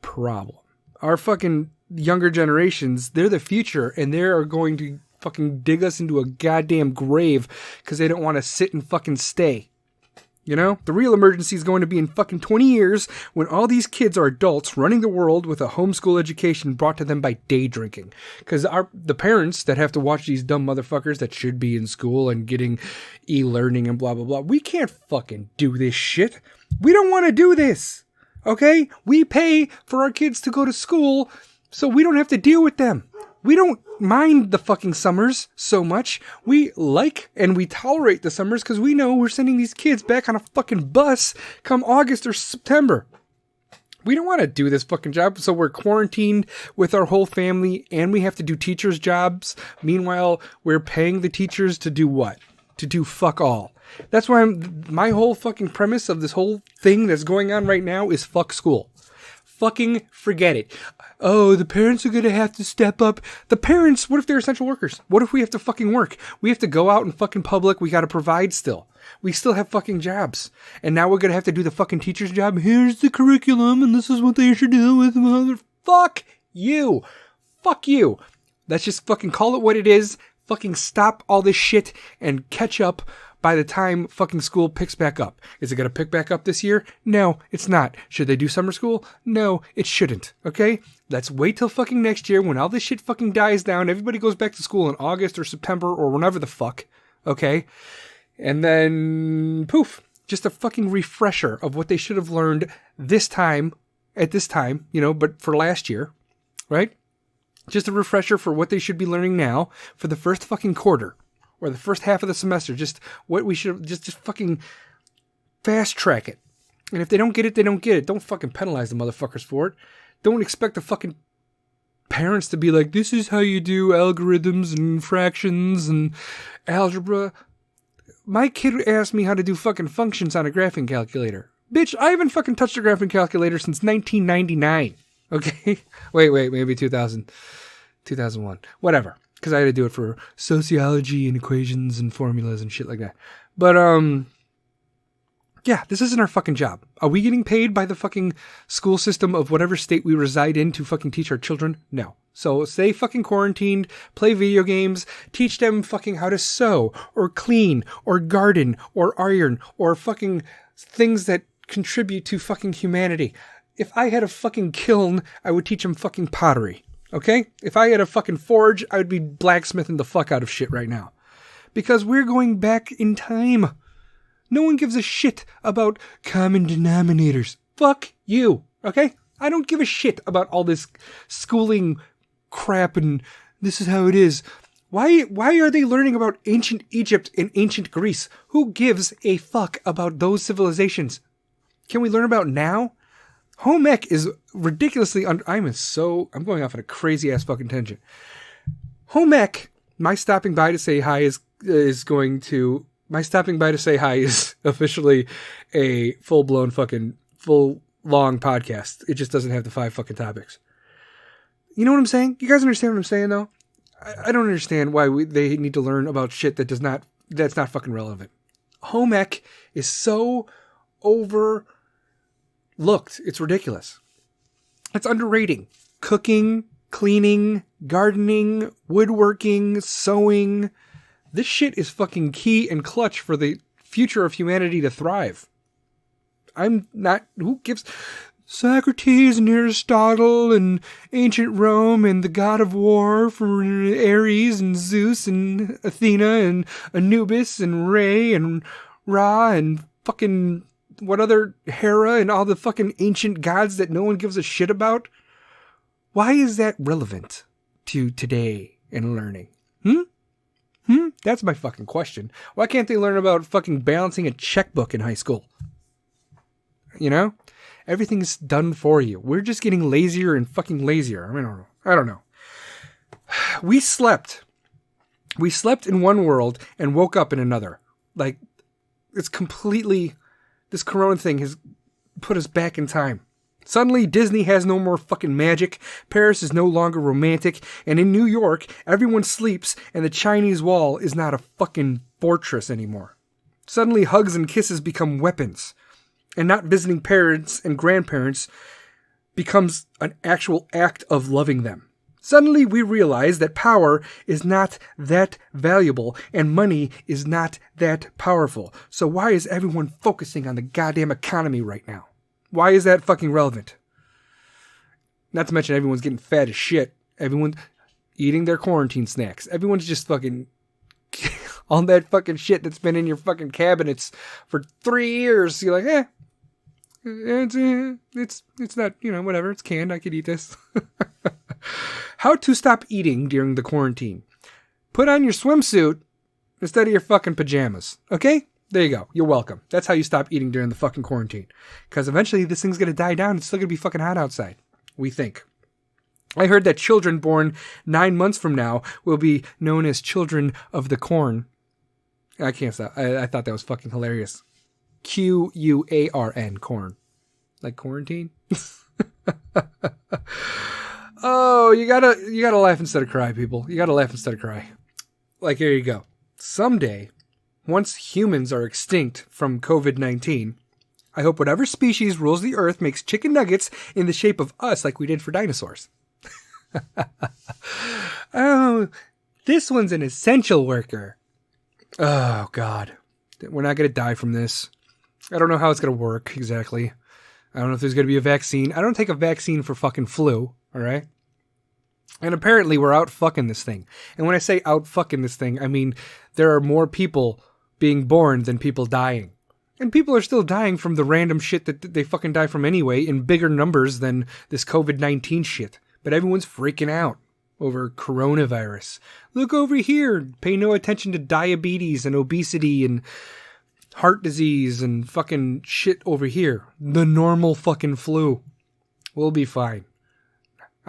problem. Our fucking younger generations, they're the future, and they are going to fucking dig us into a goddamn grave because they don't want to sit and fucking stay. You know? The real emergency is going to be in fucking 20 years when all these kids are adults running the world with a homeschool education brought to them by day drinking. Because the parents that have to watch these dumb motherfuckers that should be in school and getting e-learning and blah, blah, blah. We can't fucking do this shit. We don't want to do this. Okay? We pay for our kids to go to school so we don't have to deal with them. We don't mind the fucking summers so much. We like and we tolerate the summers because we know we're sending these kids back on a fucking bus come August or September. We don't want to do this fucking job, so we're quarantined with our whole family and we have to do teachers' jobs. Meanwhile, we're paying the teachers to do what? To do fuck all. That's why my whole fucking premise of this whole thing that's going on right now is fuck school. Fucking forget it. Oh, the parents are going to have to step up. The parents, what if they're essential workers? What if we have to fucking work? We have to go out in fucking public. We got to provide still. We still have fucking jobs. And now we're going to have to do the fucking teacher's job. Here's the curriculum and this is what they should do with mother. Fuck you. Fuck you. Let's just fucking call it what it is. Fucking stop all this shit and catch up by the time fucking school picks back up. Is it going to pick back up this year? No, it's not. Should they do summer school? No, it shouldn't. Okay? Let's wait till fucking next year when all this shit fucking dies down. Everybody goes back to school in August or September or whenever the fuck. Okay? And then, poof. Just a fucking refresher of what they should have learned this time, at this time, you know, but for last year. Right? Just a refresher for what they should be learning now for the first fucking quarter. Or the first half of the semester, just what we should, just fucking fast track it. And if they don't get it, they don't get it. Don't fucking penalize the motherfuckers for it. Don't expect the fucking parents to be like, this is how you do algorithms and fractions and algebra. My kid asked me how to do fucking functions on a graphing calculator. Bitch, I haven't fucking touched a graphing calculator since 1999. Okay? Wait, maybe 2001. Whatever. Because I had to do it for sociology and equations and formulas and shit like that. But, yeah, this isn't our fucking job. Are we getting paid by the fucking school system of whatever state we reside in to fucking teach our children? No. So stay fucking quarantined, play video games, teach them fucking how to sew or clean or garden or iron or fucking things that contribute to fucking humanity. If I had a fucking kiln, I would teach them fucking pottery. Okay? If I had a fucking forge, I would be blacksmithing the fuck out of shit right now. Because we're going back in time. No one gives a shit about common denominators. Fuck you. Okay? I don't give a shit about all this schooling crap and this is how it is. Why are they learning about ancient Egypt and ancient Greece? Who gives a fuck about those civilizations? Can we learn about now? Home ec is ridiculously I'm going off on a crazy ass fucking tangent. Home ec, my stopping by to say hi is officially a full-blown fucking full-long podcast. It just doesn't have the 5 fucking topics. You know what I'm saying? You guys understand what I'm saying though? I don't understand why they need to learn about shit that's not fucking relevant. Home ec is so overlooked. It's ridiculous. It's underrating. Cooking, cleaning, gardening, woodworking, sewing. This shit is fucking key and clutch for the future of humanity to thrive. Who gives Socrates and Aristotle and ancient Rome and the god of war for Ares and Zeus and Athena and Anubis and Re and Ra and fucking what other Hera and all the fucking ancient gods that no one gives a shit about? Why is that relevant to today and learning? That's my fucking question. Why can't they learn about fucking balancing a checkbook in high school? You know? Everything's done for you. We're just getting lazier and fucking lazier. I mean, I don't know. We slept. We slept in one world and woke up in another. Like, it's completely... This corona thing has put us back in time. Suddenly, Disney has no more fucking magic, Paris is no longer romantic, and in New York, everyone sleeps and the Chinese wall is not a fucking fortress anymore. Suddenly, hugs and kisses become weapons, and not visiting parents and grandparents becomes an actual act of loving them. Suddenly, we realize that power is not that valuable and money is not that powerful. So why is everyone focusing on the goddamn economy right now? Why is that fucking relevant? Not to mention everyone's getting fat as shit. Everyone's eating their quarantine snacks. Everyone's just fucking... all that fucking shit that's been in your fucking cabinets for 3 years. You're like, it's not, whatever. It's canned. I could eat this. How to stop eating during the quarantine. Put on your swimsuit instead of your fucking pajamas. Okay? There you go. You're welcome. That's how you stop eating during the fucking quarantine. Because eventually this thing's going to die down. It's still going to be fucking hot outside. We think. I heard that children born 9 months from now will be known as children of the corn. I can't stop. I thought that was fucking hilarious. Quarn. Corn. Like quarantine? Oh, you gotta laugh instead of cry, people. You gotta laugh instead of cry. Like, here you go. Someday, once humans are extinct from COVID-19, I hope whatever species rules the earth makes chicken nuggets in the shape of us like we did for dinosaurs. Oh, this one's an essential worker. Oh, God. We're not gonna die from this. I don't know how it's gonna work exactly. I don't know if there's gonna be a vaccine. I don't take a vaccine for fucking flu. All right. And apparently we're out fucking this thing. And when I say out fucking this thing, I mean there are more people being born than people dying. And people are still dying from the random shit that they fucking die from anyway in bigger numbers than this COVID-19 shit. But everyone's freaking out over coronavirus. Look over here. Pay no attention to diabetes and obesity and heart disease and fucking shit over here. The normal fucking flu. We'll be fine.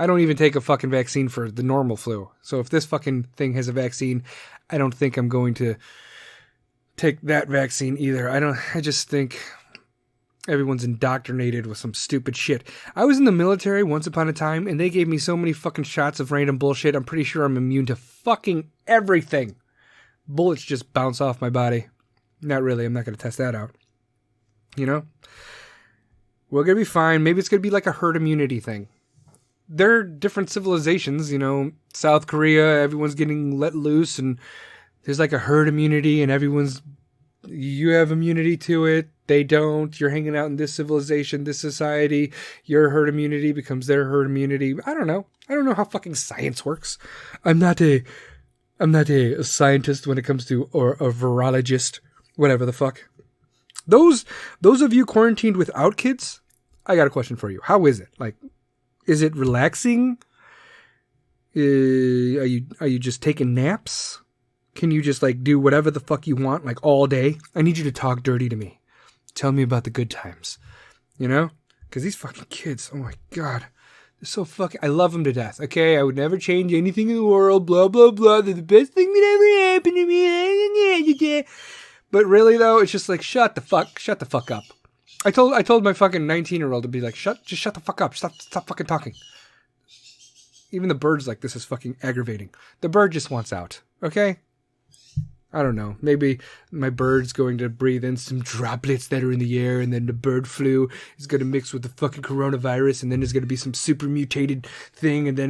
I don't even take a fucking vaccine for the normal flu. So if this fucking thing has a vaccine, I don't think I'm going to take that vaccine either. I just think everyone's indoctrinated with some stupid shit. I was in the military once upon a time and they gave me so many fucking shots of random bullshit. I'm pretty sure I'm immune to fucking everything. Bullets just bounce off my body. Not really. I'm not going to test that out. You know? We're going to be fine. Maybe it's going to be like a herd immunity thing. There are different civilizations, South Korea, everyone's getting let loose and there's like a herd immunity and you have immunity to it. They don't. You're hanging out in this civilization, this society. Your herd immunity becomes their herd immunity. I don't know. I don't know how fucking science works. I'm not a scientist when it comes to, or a virologist, whatever the fuck. Those of you quarantined without kids, I got a question for you. How is it? Like, is it relaxing? Are you just taking naps? Can you just like do whatever the fuck you want like all day? I need you to talk dirty to me. Tell me about the good times. Because these fucking kids, oh my God. They're so fucking... I love them to death, okay? I would never change anything in the world, blah, blah, blah. They're the best thing that ever happened to me. But really, though, it's just like, shut the fuck up. I told my fucking 19-year-old to be like, just shut the fuck up. Stop fucking talking. Even the bird's like, this is fucking aggravating. The bird just wants out, okay? I don't know. Maybe my bird's going to breathe in some droplets that are in the air, and then the bird flu is going to mix with the fucking coronavirus, and then there's going to be some super mutated thing, and then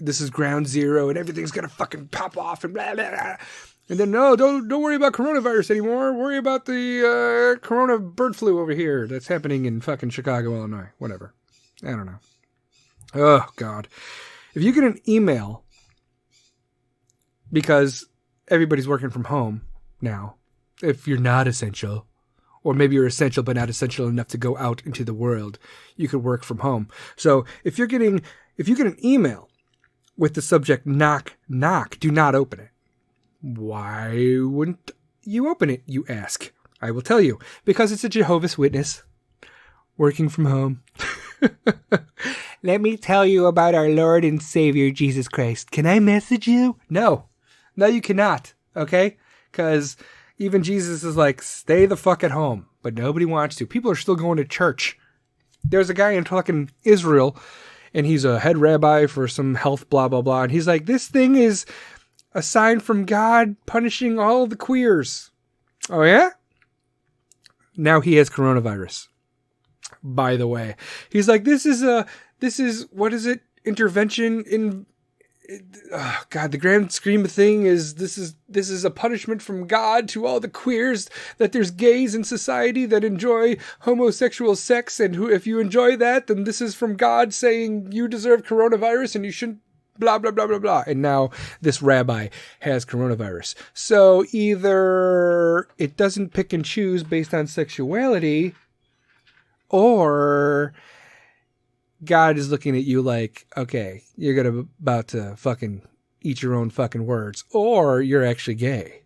this is ground zero, and everything's going to fucking pop off, and blah, blah, blah. And then, no, don't worry about coronavirus anymore. Worry about the corona bird flu over here that's happening in fucking Chicago, Illinois. Whatever. I don't know. Oh, God. If you get an email, because everybody's working from home now, if you're not essential, Or maybe you're essential but not essential enough to go out into the world. You could work from home. So if you get an email with the subject knock, knock, do not open it. Why wouldn't you open it, you ask? I will tell you. Because it's a Jehovah's Witness working from home. Let me tell you about our Lord and Savior, Jesus Christ. Can I message you? No, you cannot. Okay? Because even Jesus is like, stay the fuck at home. But nobody wants to. People are still going to church. There's a guy in fucking Israel, and he's a head rabbi for some health blah, blah, blah. And he's like, this thing is a sign from God punishing all the queers. Oh, yeah? Now he has coronavirus. By the way, he's like, this is what is it? Intervention in, God, the grand scheme of thing is this is a punishment from God to all the queers, that there's gays in society that enjoy homosexual sex. And if you enjoy that, then this is from God saying you deserve coronavirus and you shouldn't blah, blah, blah, blah, blah. And now this rabbi has coronavirus. So either it doesn't pick and choose based on sexuality, or God is looking at you like, okay, you're about to fucking eat your own fucking words, or you're actually gay,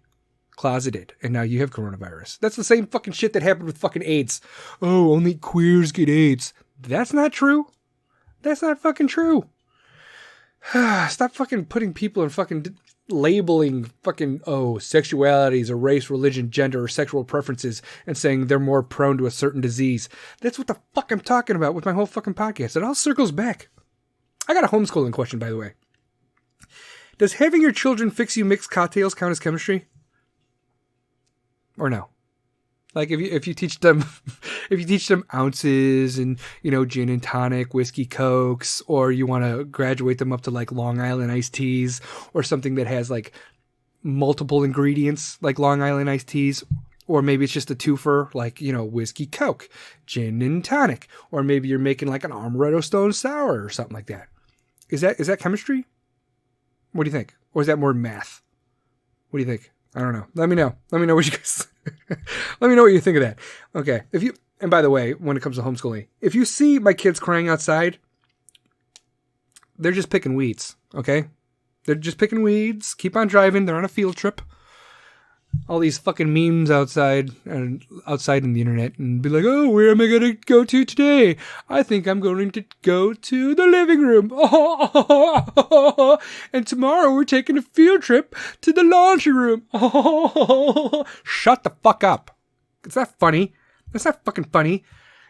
closeted, and now you have coronavirus. That's the same fucking shit that happened with fucking AIDS. Oh, only queers get AIDS. That's not true. That's not fucking true. Stop fucking putting people in fucking labeling fucking, sexualities or race, religion, gender, or sexual preferences and saying they're more prone to a certain disease. That's what the fuck I'm talking about with my whole fucking podcast. It all circles back. I got a homeschooling question, by the way. Does having your children fix you mixed cocktails count as chemistry? Or no? Like if you teach them ounces and, gin and tonic, whiskey, cokes, or you want to graduate them up to like Long Island iced teas or something that has like multiple ingredients like Long Island iced teas, or maybe it's just a twofer like, whiskey, coke, gin and tonic, or maybe you're making like an amaretto stone sour or something like that. Is that chemistry? What do you think? Or is that more math? What do you think? I don't know. Let me know what you guys, let me know what you think of that. Okay. And by the way, when it comes to homeschooling, if you see my kids crying outside, they're just picking weeds. Okay. They're just picking weeds. Keep on driving. They're on a field trip. All these fucking memes outside in the internet and be like, oh, where am I going to go to today? I think I'm going to go to the living room. And tomorrow we're taking a field trip to the laundry room. Shut the fuck up. It's not funny. That's not fucking funny.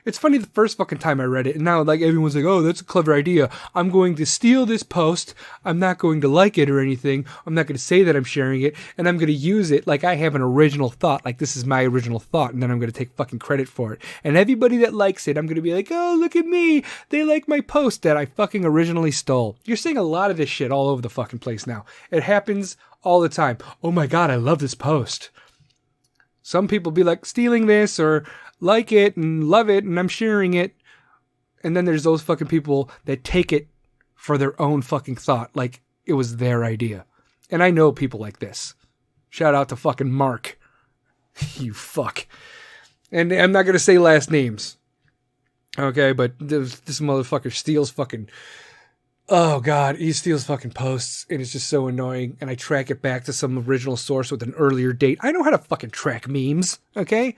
It's funny the first fucking time I read it, and now like everyone's like, oh, that's a clever idea. I'm going to steal this post. I'm not going to like it or anything. I'm not going to say that I'm sharing it, and I'm going to use it like I have an original thought, like this is my original thought, and then I'm going to take fucking credit for it. And everybody that likes it, I'm going to be like, oh, look at me. They like my post that I fucking originally stole. You're seeing a lot of this shit all over the fucking place now. It happens all the time. Oh my God, I love this post. Some people be like stealing this or like it and love it and I'm sharing it. And then there's those fucking people that take it for their own fucking thought like it was their idea. And I know people like this. Shout out to fucking Mark. You fuck. And I'm not going to say last names. Okay, but this motherfucker steals fucking... Oh, God, he steals fucking posts, and it's just so annoying, and I track it back to some original source with an earlier date. I know how to fucking track memes, okay?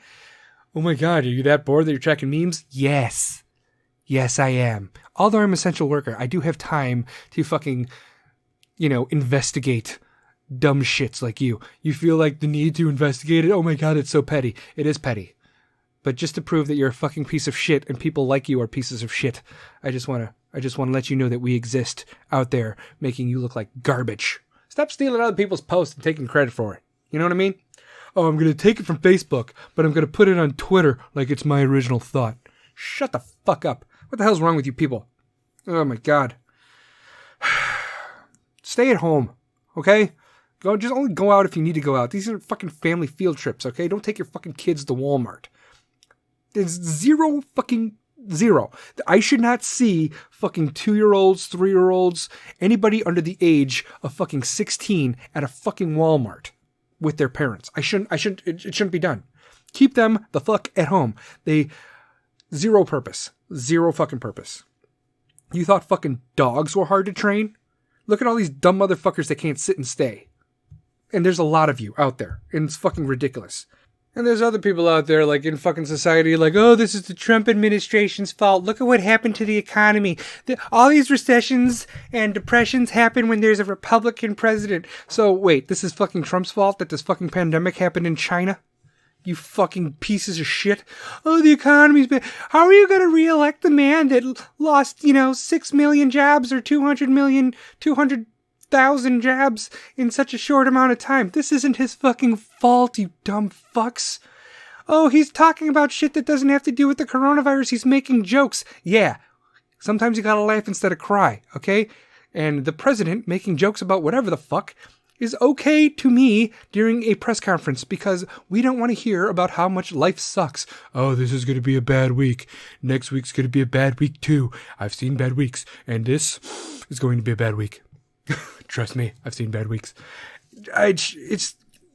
Oh my God, are you that bored that you're tracking memes? Yes. Yes, I am. Although I'm an essential worker, I do have time to fucking, investigate dumb shits like you. You feel like the need to investigate it? Oh my God, it's so petty. It is petty. But just to prove that you're a fucking piece of shit and people like you are pieces of shit, I just want to let you know that we exist out there making you look like garbage. Stop stealing other people's posts and taking credit for it. You know what I mean? Oh, I'm going to take it from Facebook, but I'm going to put it on Twitter like it's my original thought. Shut the fuck up. What the hell's wrong with you people? Oh my God. Stay at home, okay? Just only go out if you need to go out. These are fucking family field trips, okay? Don't take your fucking kids to Walmart. There's zero. I should not see fucking 2-year-olds, 3-year-olds, anybody under the age of fucking 16 at a fucking Walmart with their parents. It shouldn't be done. Keep them the fuck at home. Zero purpose. Zero fucking purpose. You thought fucking dogs were hard to train? Look at all these dumb motherfuckers that can't sit and stay. And there's a lot of you out there. And it's fucking ridiculous. And there's other people out there, like, in fucking society, like, oh, this is the Trump administration's fault. Look at what happened to the economy. All these recessions and depressions happen when there's a Republican president. So, wait, this is fucking Trump's fault that this fucking pandemic happened in China? You fucking pieces of shit. Oh, the economy's bad. How are you going to reelect the man that lost, 6 million jobs or 200,000 jobs in such a short amount of time? This isn't his fucking fault, you dumb fucks. Oh, he's talking about shit that doesn't have to do with the coronavirus. He's making jokes. Yeah, sometimes you gotta laugh instead of cry, okay? And the president making jokes about whatever the fuck is okay to me during a press conference because we don't want to hear about how much life sucks. Oh, this is going to be a bad week. Next week's going to be a bad week too. I've seen bad weeks, and this is going to be a bad week. Trust me, I've seen bad weeks.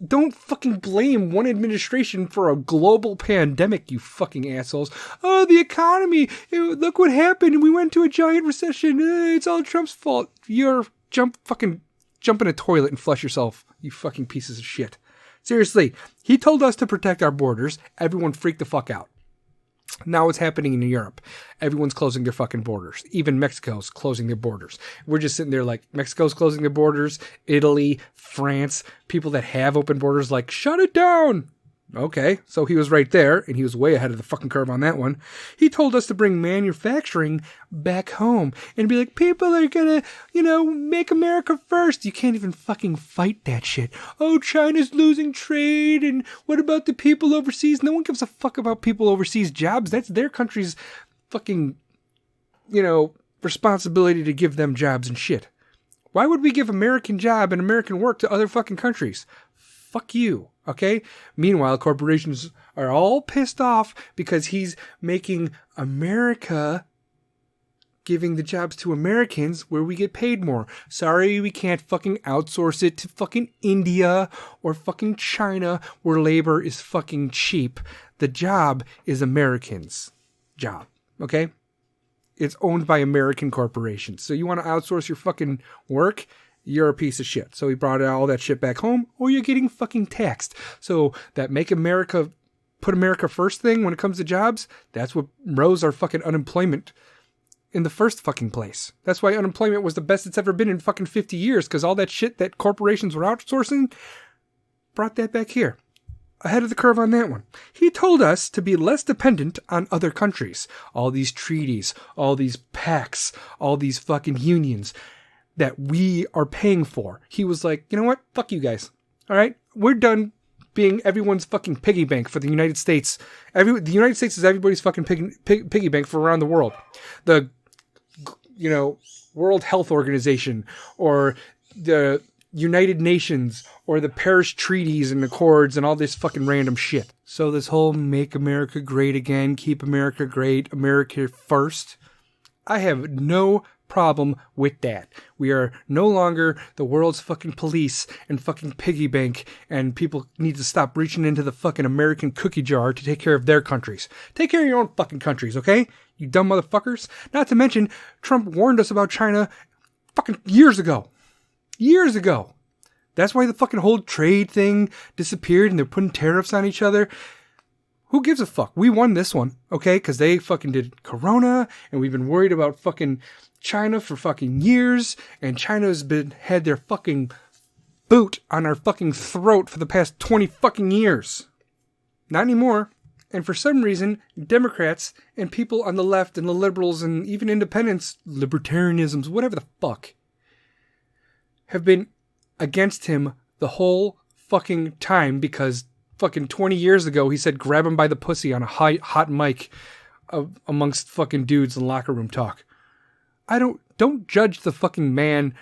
Don't fucking blame one administration for a global pandemic, you fucking assholes. Oh, the economy. Look what happened. We went to a giant recession. It's all Trump's fault. Jump in a toilet and flush yourself, you fucking pieces of shit. Seriously, he told us to protect our borders. Everyone freaked the fuck out. Now it's happening in Europe. Everyone's closing their fucking borders. Even Mexico's closing their borders. We're just sitting there like, Mexico's closing their borders. Italy, France, people that have open borders like, shut it down. Okay, so he was right there, and he was way ahead of the fucking curve on that one. He told us to bring manufacturing back home and be like, people are gonna, make America first. You can't even fucking fight that shit. Oh, China's losing trade, and what about the people overseas? No one gives a fuck about people overseas jobs. That's their country's fucking, responsibility to give them jobs and shit. Why would we give American job and American work to other fucking countries? Fuck you, okay? Meanwhile, corporations are all pissed off because he's making America giving the jobs to Americans where we get paid more. Sorry, we can't fucking outsource it to fucking India or fucking China where labor is fucking cheap. The job is Americans' job, okay? It's owned by American corporations. So you want to outsource your fucking work? You're a piece of shit. So he brought all that shit back home, or you're getting fucking taxed. So that put America first thing when it comes to jobs, that's what rose our fucking unemployment in the first fucking place. That's why unemployment was the best it's ever been in fucking 50 years, because all that shit that corporations were outsourcing brought that back here. Ahead of the curve on that one. He told us to be less dependent on other countries. All these treaties, all these pacts, all these fucking unions that we are paying for. He was like, you know what? Fuck you guys. All right? We're done being everyone's fucking piggy bank for the United States. The United States is everybody's fucking piggy bank for around the world. The, World Health Organization or the United Nations or the Paris treaties and accords and all this fucking random shit. So this whole make America great again, keep America great, America first. I have no problem with that. We are no longer the world's fucking police and fucking piggy bank, and people need to stop reaching into the fucking American cookie jar to take care of their countries. Take care of your own fucking countries, okay? You dumb motherfuckers. Not to mention, Trump warned us about China fucking years ago. Years ago. That's why the fucking whole trade thing disappeared and they're putting tariffs on each other. Who gives a fuck? We won this one, okay? Because they fucking did Corona, and we've been worried about fucking China for fucking years, and China's had their fucking boot on our fucking throat for the past 20 fucking years. Not anymore. And for some reason, Democrats and people on the left and the liberals and even independents, libertarianisms, whatever the fuck, have been against him the whole fucking time because fucking 20 years ago he said grab him by the pussy on a hot mic amongst fucking dudes in locker room talk. Don't judge the fucking man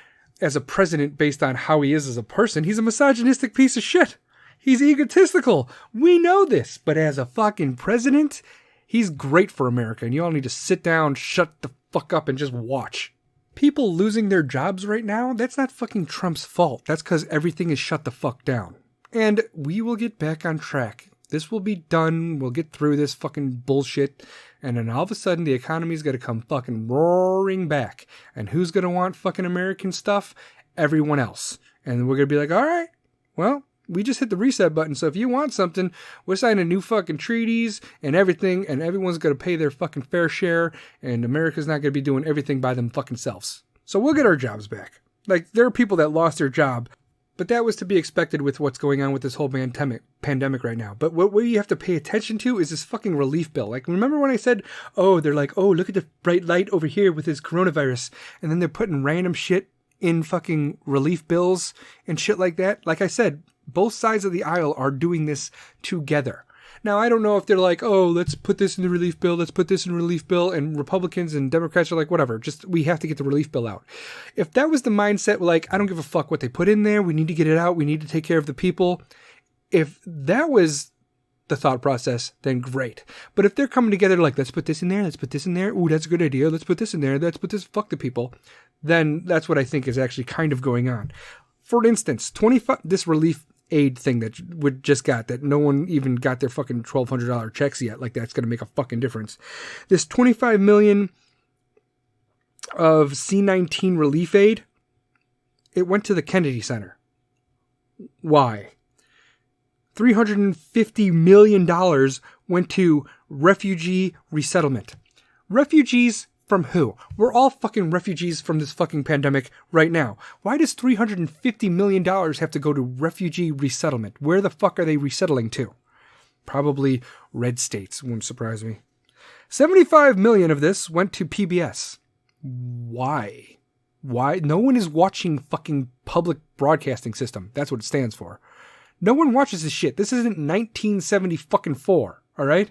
as a president based on how he is as a person. He's a misogynistic piece of shit. He's egotistical. We know this. But as a fucking president, he's great for America. And you all need to sit down, shut the fuck up, and just watch. People losing their jobs right now, that's not fucking Trump's fault. That's because everything is shut the fuck down. And we will get back on track. This will be done. We'll get through this fucking bullshit. And then all of a sudden, the economy's going to come fucking roaring back. And who's going to want fucking American stuff? Everyone else. And we're going to be like, all right, well, we just hit the reset button. So if you want something, we're signing new fucking treaties and everything. And everyone's going to pay their fucking fair share. And America's not going to be doing everything by them fucking selves. So we'll get our jobs back. Like, there are people that lost their job. But that was to be expected with what's going on with this whole pandemic right now. But what you have to pay attention to is this fucking relief bill. Like, remember when I said, oh, they're like, oh, look at the bright light over here with this coronavirus. And then they're putting random shit in fucking relief bills and shit like that. Like I said, both sides of the aisle are doing this together. Now, I don't know if they're like, oh, let's put this in the relief bill, let's put this in the relief bill, and Republicans and Democrats are like, whatever, just we have to get the relief bill out. If that was the mindset, like, I don't give a fuck what they put in there, we need to get it out, we need to take care of the people. If that was the thought process, then great. But if they're coming together like, let's put this in there, let's put this in there, ooh, that's a good idea, let's put this in there, let's put this, fuck the people, then that's what I think is actually kind of going on. For instance, this relief aid thing that we just got, that no one even got their fucking $1,200 checks yet. Like, that's going to make a fucking difference. This $25 million of C-19 relief aid, it went to the Kennedy Center. Why? $350 million went to refugee resettlement. Refugees from who? We're all fucking refugees from this fucking pandemic right now. Why does $350 million have to go to refugee resettlement? Where the fuck are they resettling to? Probably red states. Wouldn't surprise me. $75 million of this went to PBS. Why? Why? No one is watching fucking public broadcasting system. That's what it stands for. No one watches this shit. This isn't 1970 fucking 4. All right?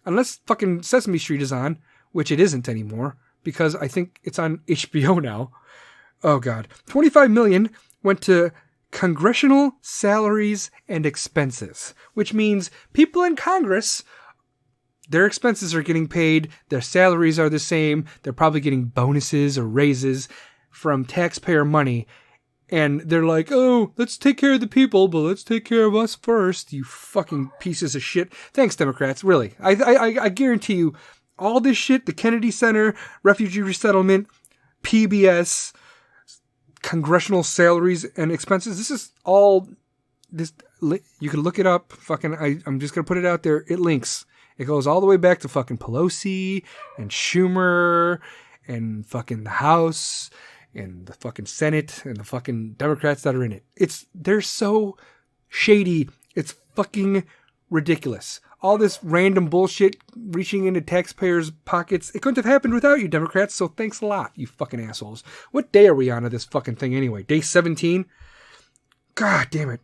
Unless fucking Sesame Street is on, which it isn't anymore, because I think it's on HBO now. Oh, God. $25 million went to congressional salaries and expenses, which means people in Congress, their expenses are getting paid, their salaries are the same, they're probably getting bonuses or raises from taxpayer money, and they're like, oh, let's take care of the people, but let's take care of us first, you fucking pieces of shit. Thanks, Democrats, really. I guarantee you, all this shit, the Kennedy Center, refugee resettlement, PBS, congressional salaries and expenses, this is all, this, you can look it up, fucking, I'm just going to put it out there, it links. It goes all the way back to fucking Pelosi and Schumer and fucking the House and the fucking Senate and the fucking Democrats that are in it. They're so shady, it's fucking ridiculous. All this random bullshit reaching into taxpayers' pockets. It couldn't have happened without you, Democrats, so thanks a lot, you fucking assholes. What day are we on of this fucking thing anyway? Day 17? God damn it.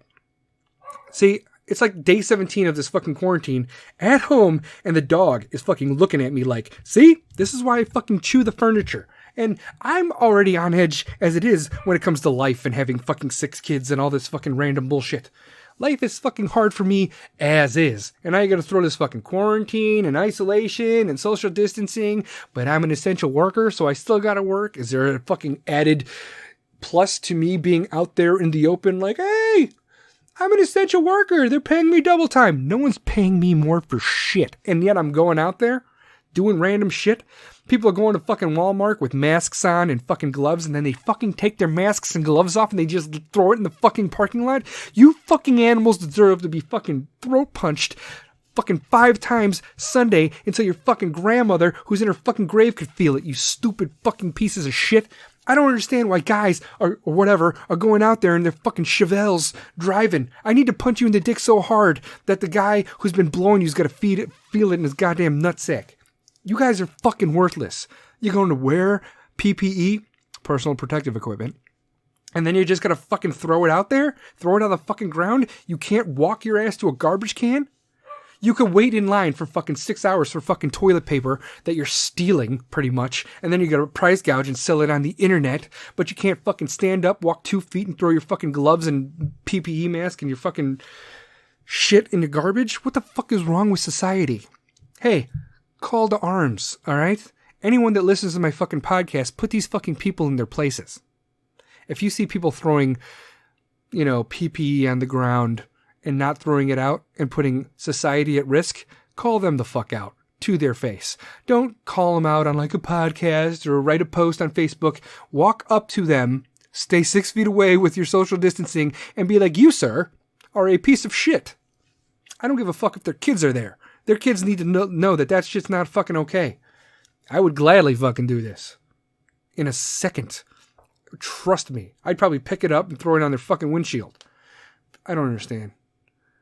See, it's like day 17 of this fucking quarantine at home, and the dog is fucking looking at me like, see? This is why I fucking chew the furniture. And I'm already on edge as it is when it comes to life and having fucking 6 kids and all this fucking random bullshit. Life is fucking hard for me as is. And I gotta throw this fucking quarantine and isolation and social distancing, but I'm an essential worker, so I still gotta work. Is there a fucking added plus to me being out there in the open like, hey, I'm an essential worker. They're paying me double time. No one's paying me more for shit. And yet I'm going out there doing random shit. People are going to fucking Walmart with masks on and fucking gloves, and then they fucking take their masks and gloves off and they just throw it in the fucking parking lot. You fucking animals deserve to be fucking throat punched fucking 5 times Sunday until your fucking grandmother, who's in her fucking grave, could feel it, you stupid fucking pieces of shit. I don't understand why guys or whatever are going out there in their fucking Chevelles driving. I need to punch you in the dick so hard that the guy who's been blowing you's got to feel it in his goddamn nutsack. You guys are fucking worthless. You're going to wear PPE, personal protective equipment, and then you're just going to fucking throw it out there? Throw it on the fucking ground? You can't walk your ass to a garbage can? You could wait in line for fucking 6 hours for fucking toilet paper that you're stealing, pretty much, and then you gotta price gouge and sell it on the internet, but you can't fucking stand up, walk 2 feet, and throw your fucking gloves and PPE mask and your fucking shit in the garbage? What the fuck is wrong with society? Hey, call to arms, alright? Anyone that listens to my fucking podcast, put these fucking people in their places. If you see people throwing, PPE on the ground and not throwing it out and putting society at risk, call them the fuck out to their face. Don't call them out on like a podcast or write a post on Facebook. Walk up to them, stay 6 feet away with your social distancing, and be like, you, sir, are a piece of shit. I don't give a fuck if their kids are there. Their kids need to know that shit's not fucking okay. I would gladly fucking do this. In a second. Trust me. I'd probably pick it up and throw it on their fucking windshield. I don't understand.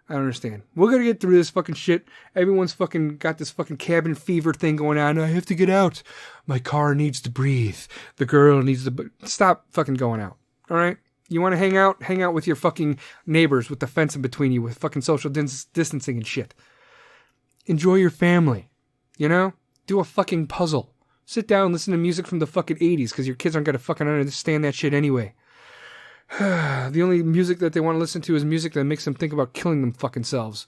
We're going to get through this fucking shit. Everyone's fucking got this fucking cabin fever thing going on. I have to get out. My car needs to breathe. The girl needs to... Stop fucking going out. All right? You want to hang out? Hang out with your fucking neighbors with the fence in between you with fucking social distancing and shit. Enjoy your family. You know? Do a fucking puzzle. Sit down, listen to music from the fucking 80s because your kids aren't going to fucking understand that shit anyway. The only music that they want to listen to is music that makes them think about killing them fucking selves.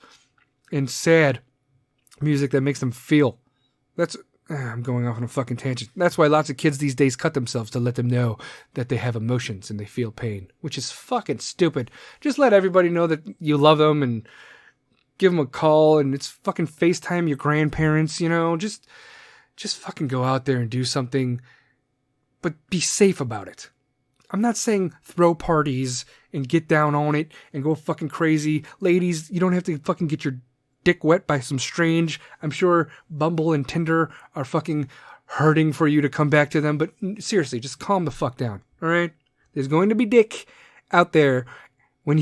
And sad music that makes them feel. I'm going off on a fucking tangent. That's why lots of kids these days cut themselves to let them know that they have emotions and they feel pain, which is fucking stupid. Just let everybody know that you love them and give them a call, and it's fucking FaceTime your grandparents, you know, just fucking go out there and do something, but be safe about it. I'm not saying throw parties and get down on it and go fucking crazy. Ladies, you don't have to fucking get your dick wet by some strange. I'm sure Bumble and Tinder are fucking hurting for you to come back to them, but seriously, just calm the fuck down, all right? There's going to be dick out there when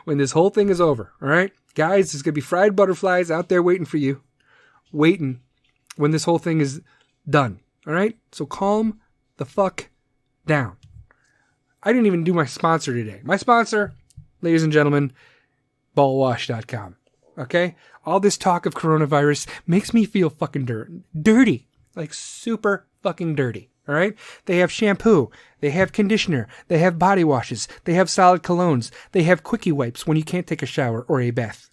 when this whole thing is over, all right? Guys, there's going to be fried butterflies out there waiting for you, waiting when this whole thing is done, all right? So calm the fuck down. I didn't even do my sponsor today. My sponsor, ladies and gentlemen, ballwash.com. Okay? All this talk of coronavirus makes me feel fucking dirty. Like super fucking dirty. All right? They have shampoo. They have conditioner. They have body washes. They have solid colognes. They have quickie wipes when you can't take a shower or a bath.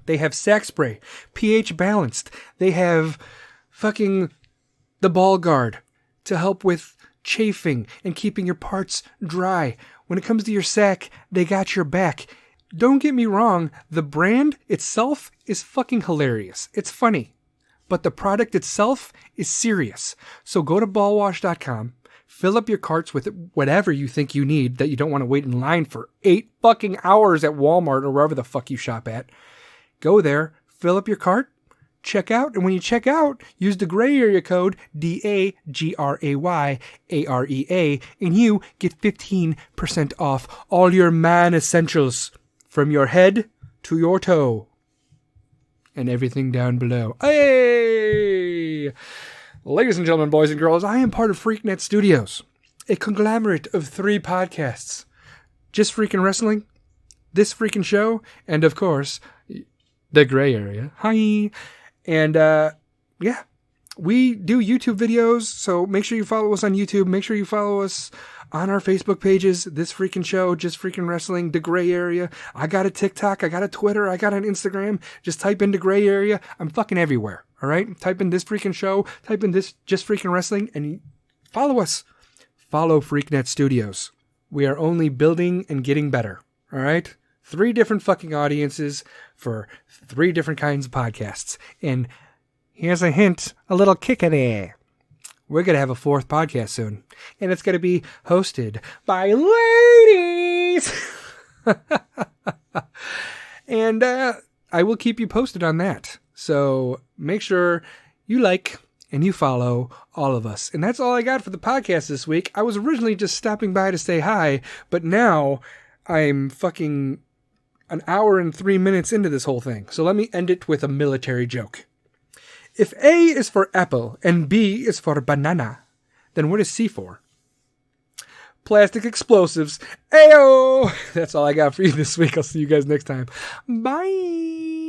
They have sack spray. pH balanced. They have fucking the ball guard to help with chafing and keeping your parts dry. When it comes to your sack, they got your back. Don't get me wrong, the brand itself is fucking hilarious. It's funny. But the product itself is serious. So go to ballwash.com, fill up your carts with whatever you think you need that you don't want to wait in line for 8 fucking hours at Walmart or wherever the fuck you shop at. Go there, fill up your cart, check out, and when you check out, use the gray area code DAGRAYAREA, and you get 15% off all your man essentials from your head to your toe and everything down below. Hey! Ladies and gentlemen, boys and girls, I am part of FreakNet Studios, a conglomerate of 3 podcasts. Just Freaking Wrestling, This Freaking Show, and of course, The Gray Area. Hi! And, yeah, we do YouTube videos, so make sure you follow us on YouTube. Make sure you follow us on our Facebook pages, This Freaking Show, Just Freaking Wrestling, The Gray Area. I got a TikTok, I got a Twitter, I got an Instagram. Just type in The Gray Area. I'm fucking everywhere, all right? Type in This Freaking Show, type in This Just Freaking Wrestling, and follow us. Follow FreakNet Studios. We are only building and getting better, all right? 3 different fucking audiences for 3 different kinds of podcasts. And here's a hint, a little kick in there. We're going to have a 4th podcast soon. And it's going to be hosted by ladies. And I will keep you posted on that. So make sure you like and you follow all of us. And that's all I got for the podcast this week. I was originally just stopping by to say hi, but now I'm fucking an hour and 3 minutes into this whole thing. So let me end it with a military joke. If A is for apple and B is for banana, then what is C for? Plastic explosives. Ayo! That's all I got for you this week. I'll see you guys next time. Bye!